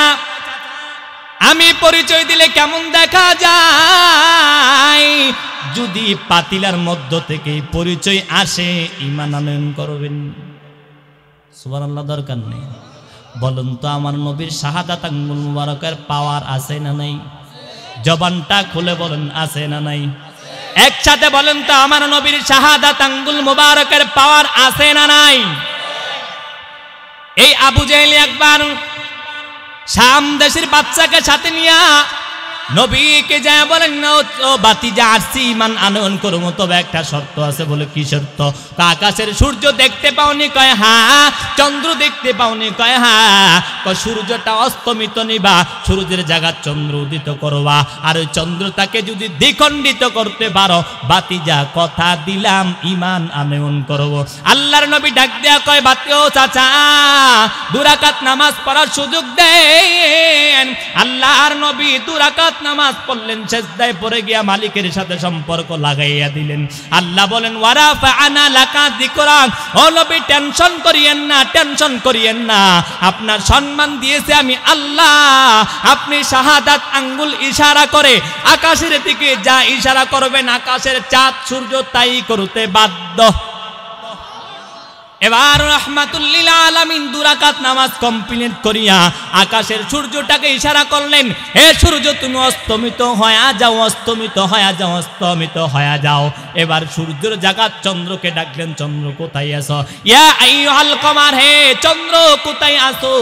আমি পরিচয় দিলে কেমন দেখা যায়? যদি পাতিলার মধ্য থেকে পরিচয় আসে, ঈমান আনয়ন করবেন। সুবহানাল্লাহ। দরকার নেই। বলুন তো, আমার নবীর শাহাদাত আঙ্গুল মুবারকের পাওয়ার আছে না নাই? জবানটা খুলে বলেন, আছে না নাই? একসাথে বলেন তো, আমার নবীর শাহাদাত আঙ্গুল মুবারকের পাওয়ার আছে না নাই? এই আবু জেহেল একবার শাম দেশের বাচ্চাকে সাথে নিয়া নবীকে যায় বলেন, ও বাতিজা, আসছি ঈমান আনয়ন করবো, তবে একটা শর্ত আছে। বলে, কি শর্ত? আকাশের সূর্য দেখতে পাওনি? কয়, হ্যাঁ। চন্দ্র দেখতে পাওনি? কয়, হ্যাঁ। সূর্যটা অস্তমিত নিবা, সূর্যের জায়গা চন্দ্র উদিত করবা, আর ওই চন্দ্রটাকে যদি দ্বিখণ্ডিত করতে পারো, বাতিজা, কথা দিলাম ঈমান আনয়ন করব। আল্লাহর নবী ডাক দেয়া কয়, বাতি, ও চাচা, 2 রাকাত নামাজ পড়ার সুযোগ দেন। আল্লাহর নবী 2 রাকাত নামাজ পড়লেন, সেজদায় পড়ে গিয়া মালিকের সাথে সম্পর্ক লাগাইয়া দিলেন। আল্লাহ বলেন, ওয়ারাফা'না লাকা যিকরাক, ও নবী, টেনশন করিয়েন না, টেনশন করিয়েন না, আপনার সম্মান দিয়েছে আমি আল্লাহ। আপনি শাহাদাত আঙ্গুল ইশারা করে আকাশের দিকে যা ইশারা করবেন, আকাশের চাঁদ সূর্য তাই করতে বাধ্য। এবার রহমাতুল্লিল আলামিন 2 রাকাত নামাজ কমপ্লিট করিয়া আকাশের সূর্যটাকে ইশারা করলেন, হে সূর্য, তুমি অস্তমিত হয়ে যাও, অস্তমিত হয়ে যাও, অস্তমিত হয়ে যাও। এবার সূর্যের জায়গা চন্দ্রকে ডাকলেন, চন্দ্র কোথায় আছো? ইয়া আইয়ুহাল কমার, হে চন্দ্র কোথায় আছো?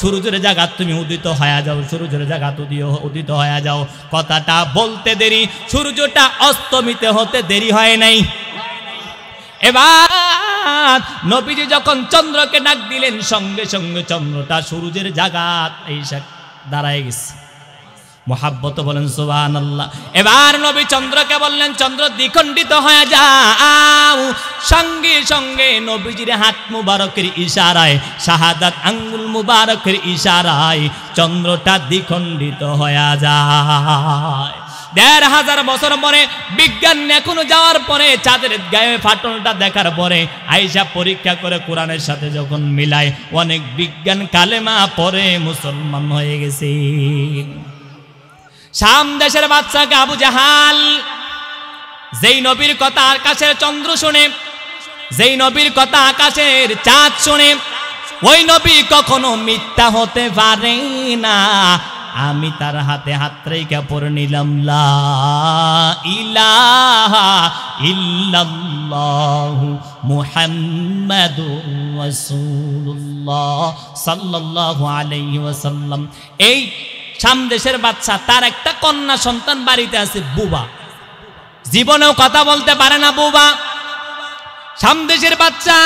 সূর্যের জায়গা তুমি উদিত হয়ে যাও, সূর্যের জায়গা উদিত হয়ে যাও। কথাটা বলতে দেরি, সূর্যটা অস্তমিত হতে দেরি হয় নাই। এবার নবীজি যখন চন্দ্রকে ডাক দিলেন, সঙ্গে সঙ্গে চন্দ্রটা সূর্যের জায়গা এসে দাঁড়ায় গেছে। মোহাব্বত বলেন সুবহানাল্লাহ। এবার নবী চন্দ্রকে বললেন, চন্দ্র দ্বিখণ্ডিত হয়ে যাও। সঙ্গে সঙ্গে নবীজির হাত মুবারকের ইশারায়, শাহাদাত আঙ্গুল মুবারকের ইশারায় চন্দ্রটা দ্বিখণ্ডিত হয়ে যায়। ১,৫০০ বছর পরে বিজ্ঞান এখনো যাওয়ার পরে চাঁদের গায়ে ফাটলটা দেখার পরে আয়েশা পরীক্ষা করে কোরআনের সাথে যখন মিলায়, অনেক বিজ্ঞান কালেমা পরে মুসলমান হয়ে গেছে। শাম দেশের বাদশাকে আবু জাহাল যেই নবীর কথা আকাশের চন্দ্র শুনে, যেই নবীর কথা আকাশের চাঁদ শুনে, ওই নবী কখনো মিথ্যা হতে পারে না। আমি তার হাতে হাত রেখে পড়ে নিলাম, লা ইলাহা ইল্লাল্লাহু মুহাম্মাদুর রাসূলুল্লাহ সাল্লাল্লাহু আলাইহি ওয়াসাল্লাম। এই শাম দেশের বাদশা, তার একটা কন্যা সন্তান বাড়িতে আছে, বুবা, জীবনেও কথা বলতে পারে না বুবা। শাম দেশের বাদশা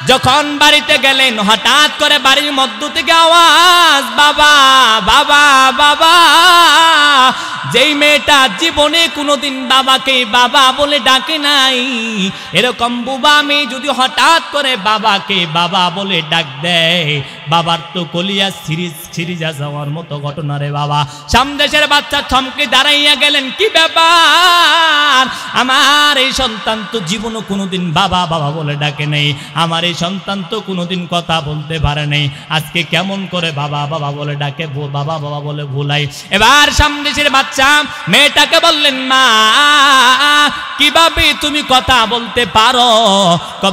যখন বাড়িতে গেলেন, হঠাৎ করে বাড়ির মধ্য থেকে আওয়াজ, বাবা বাবা বাবা। যেই মেয়েটা জীবনে কোনোদিন বাবাকে বাবা বলে ডাকে নাই, এরকম বুবা মেয়ে যদি হঠাৎ করে বাবাকে বাবা বলে ডাক দেয়, বাবার তো কলিয়া সিরিজা যাওয়ার মতো ঘটনা রে বাবা। সামদেশের বাচ্চা থমকে দাঁড়াইয়া গেলেন, কি ব্যাপার? আমার এই সন্তান তো জীবনে কোনোদিন বাবা বাবা বলে ডাকে নেই, আমার এই সন্তান তো কোনোদিন কথা বলতে পারে নাই, আজকে কেমন করে বাবা বাবা বলে ডাকে, বাবা বাবা বলে ভুলাই। এবার সামদেশের বাচ্চা মেয়েটাকে বললেন, মা কিভাবে তুমি কথা বলতে পারো?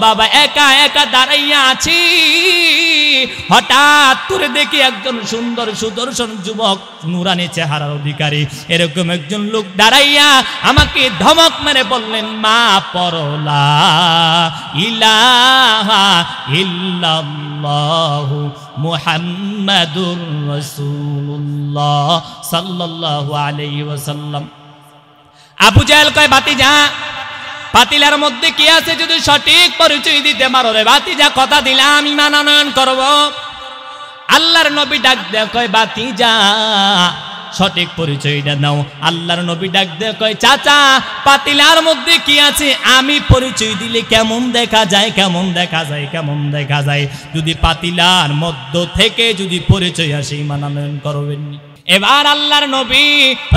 বাবা একা একা দাঁড়াইয়া আছি, হঠাৎ করে দেখি একজন সুন্দর সুদর্শন যুবক, নুরানি চেহারার অধিকারী, এরকম একজন লোক দাঁড়াইয়া আমাকে ধমক মেরে বললেন, মা পরলা ইলাহা ইল্লাল্লাহু মুহাম্মাদুর রাসূলুল্লাহ সাল্লাল্লাহু আলাইহি ওয়াসাল্লাম। আবু জাহেল কয়, বাতিজা পাতিলার মধ্যে কি আছে যদি সঠিক পরিচয় দিতে পারো রে বাতিজা, কথা দিলাম ঈমান আনয়ন করব। আল্লাহর নবী ডাক দেয়, কয় বাতিজা সঠিক পরিচয়টা নাও। আল্লাহর নবী ডাক দেয়, কয় চাচা পাতিলার মধ্যে কি আছে আমি পরিচয় দিলে কেমন দেখা যায়, কেমন দেখা যায়, কেমন দেখা যায়? যদি পাতিলার মধ্য থেকে যদি পরিচয় আসে ঈমান আনয়ন করবেন। এবার আল্লাহর নবী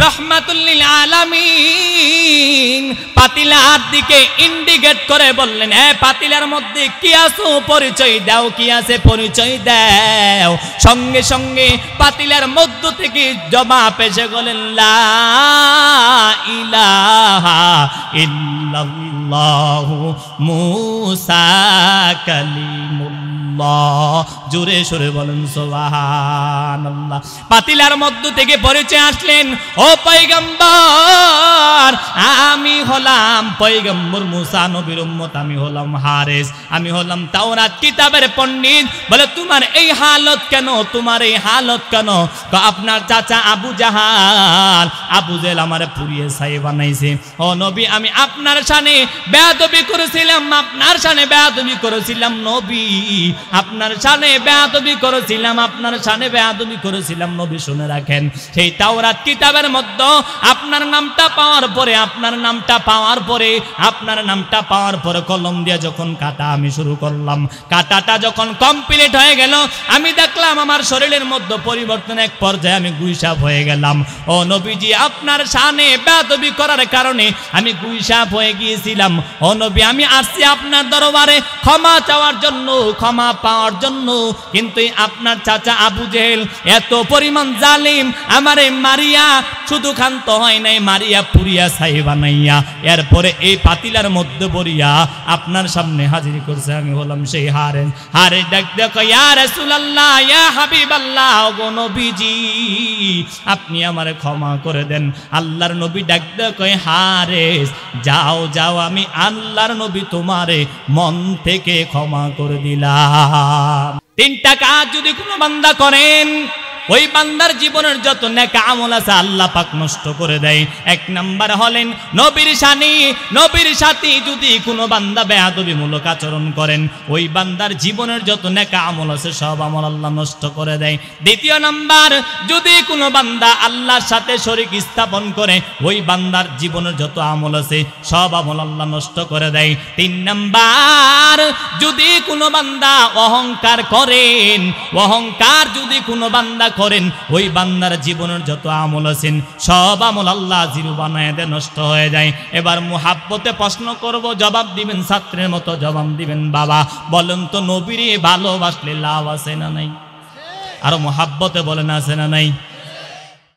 রাহমাতুল লিল আলামিন পাতিলার দিকে ইন্ডিকেট করে বললেন, এ পাতিলার মধ্যে কি আছে পরিচয় দাও, কি আছে পরিচয় দাও। সঙ্গে সঙ্গে পাতিলার মধ্য থেকে জবাব এসে গেলেন, লা ইলাহা ইল্লাল্লাহু মুসা কালিমুল্লাহ। জোরে সরে বলেন সুবহানাল্লাহ। পাতিলার মধ্য থেকে পরিচয় আসলেন, ও পয়গম্বর আমি হলাম পয়গম্বর মুসা নবীর উম্মত, আমি হলাম হারেস, আমি হলাম তাওরাত কিতাবের পণ্ডিত। বলে তোমার এই হালত কেন, তোমার এই হালত কেন? আপনার চাচা আবু জাহাল, আবু জেল আমারে পুড়িয়ে ছাই বানাইছে। ও নবী আমি আপনার শানে বেয়াদবি করেছিলাম, আপনার শানে বেয়াদবি করেছিলাম নবী, আপনার শানে বেয়াদবি করেছিলাম, আপনার শানে বেয়াদবি করেছিলাম নবী। শুনে রাখেন, সেই তাওরাত কিতাবের মধ্যে আপনার নামটা পাওয়ার পরে, আপনার নামটা পাওয়ার পরে, আপনার নামটা পাওয়ার পরে কলম দিয়ে যখন কাটা আমি শুরু করলাম, কাটাটা যখন কমপ্লিট হয়ে গেল, আমি দেখলাম আমার শরীরের মধ্যে পরিবর্তন, এক পর্যায়ে আমি গুইসাপ হয়ে গেলাম। ও নবীজি আপনার শানে বেয়াদবি করার কারণে আমি গুইসাপ হয়ে গিয়েছিলাম। ও নবী আমি আসছি আপনার দরবারে ক্ষমা চাওয়ার জন্য, ক্ষমা পাওয়ার জন্য। কিন্তু আপনার চাচা আবু জেহেল এত পরিমাণ জালিম, আমারে মারিয়া শুধু ক্ষান্ত হয় নাই, মারিয়া পুরিয়া ছাই বানাইয়া এরপরে এই পাতিলার মধ্যে বরিয়া আপনার সামনে হাজির করছে। আমি হলাম সেই হারেস। হারেস ডাক দেখো, ইয়া রাসূলুল্লাহ, ইয়া হাবিবাল্লাহ, গো নবীজি আপনি আমারে ক্ষমা করে দেন। আল্লাহর নবী ডাক দেখো, হারেস যাও যাও, আমি আল্লাহর নবী তোমারে মন থেকে ক্ষমা করে দিলাম। তিনটা কাজ যদি কোনো বান্দা করেন, ওই বান্দার জীবনের যত নেক আমল আছে আল্লাহ পাক নষ্ট করে দেয়। এক নাম্বার হলেন নবীর শানি, নবীর সাথী যদি কোনো বান্দা বেয়াদবিমূলক আচরণ করেন ওই বান্দার জীবনের যত নেক আমল আছে সব আমল আল্লাহ নষ্ট করে দেয়। দ্বিতীয় নাম্বার, যদি কোনো বান্দা আল্লাহর সাথে শরীক স্থাপন করে ওই বান্দার জীবনের যত আমল আছে সব আমল আল্লাহ নষ্ট করে দেয়। তিন নাম্বার, যদি কোনো বান্দা অহংকার করেন, অহংকার যদি কোনো বান্দা করেন ওই বান্দার জীবনের যত আমল আছেন সব আমল আল্লাহ জিরো বানায় দেয়, নষ্ট হয়ে যায়। এবার মুহাব্বতে প্রশ্ন করব, জবাব দিবেন ছাত্রের মতো জবাব দিবেন। বাবা বলেন তো নবীরে ভালোবাসলে লাভ আছে না নাই? আরো মুহাব্বতে বলেন আছে না নাই?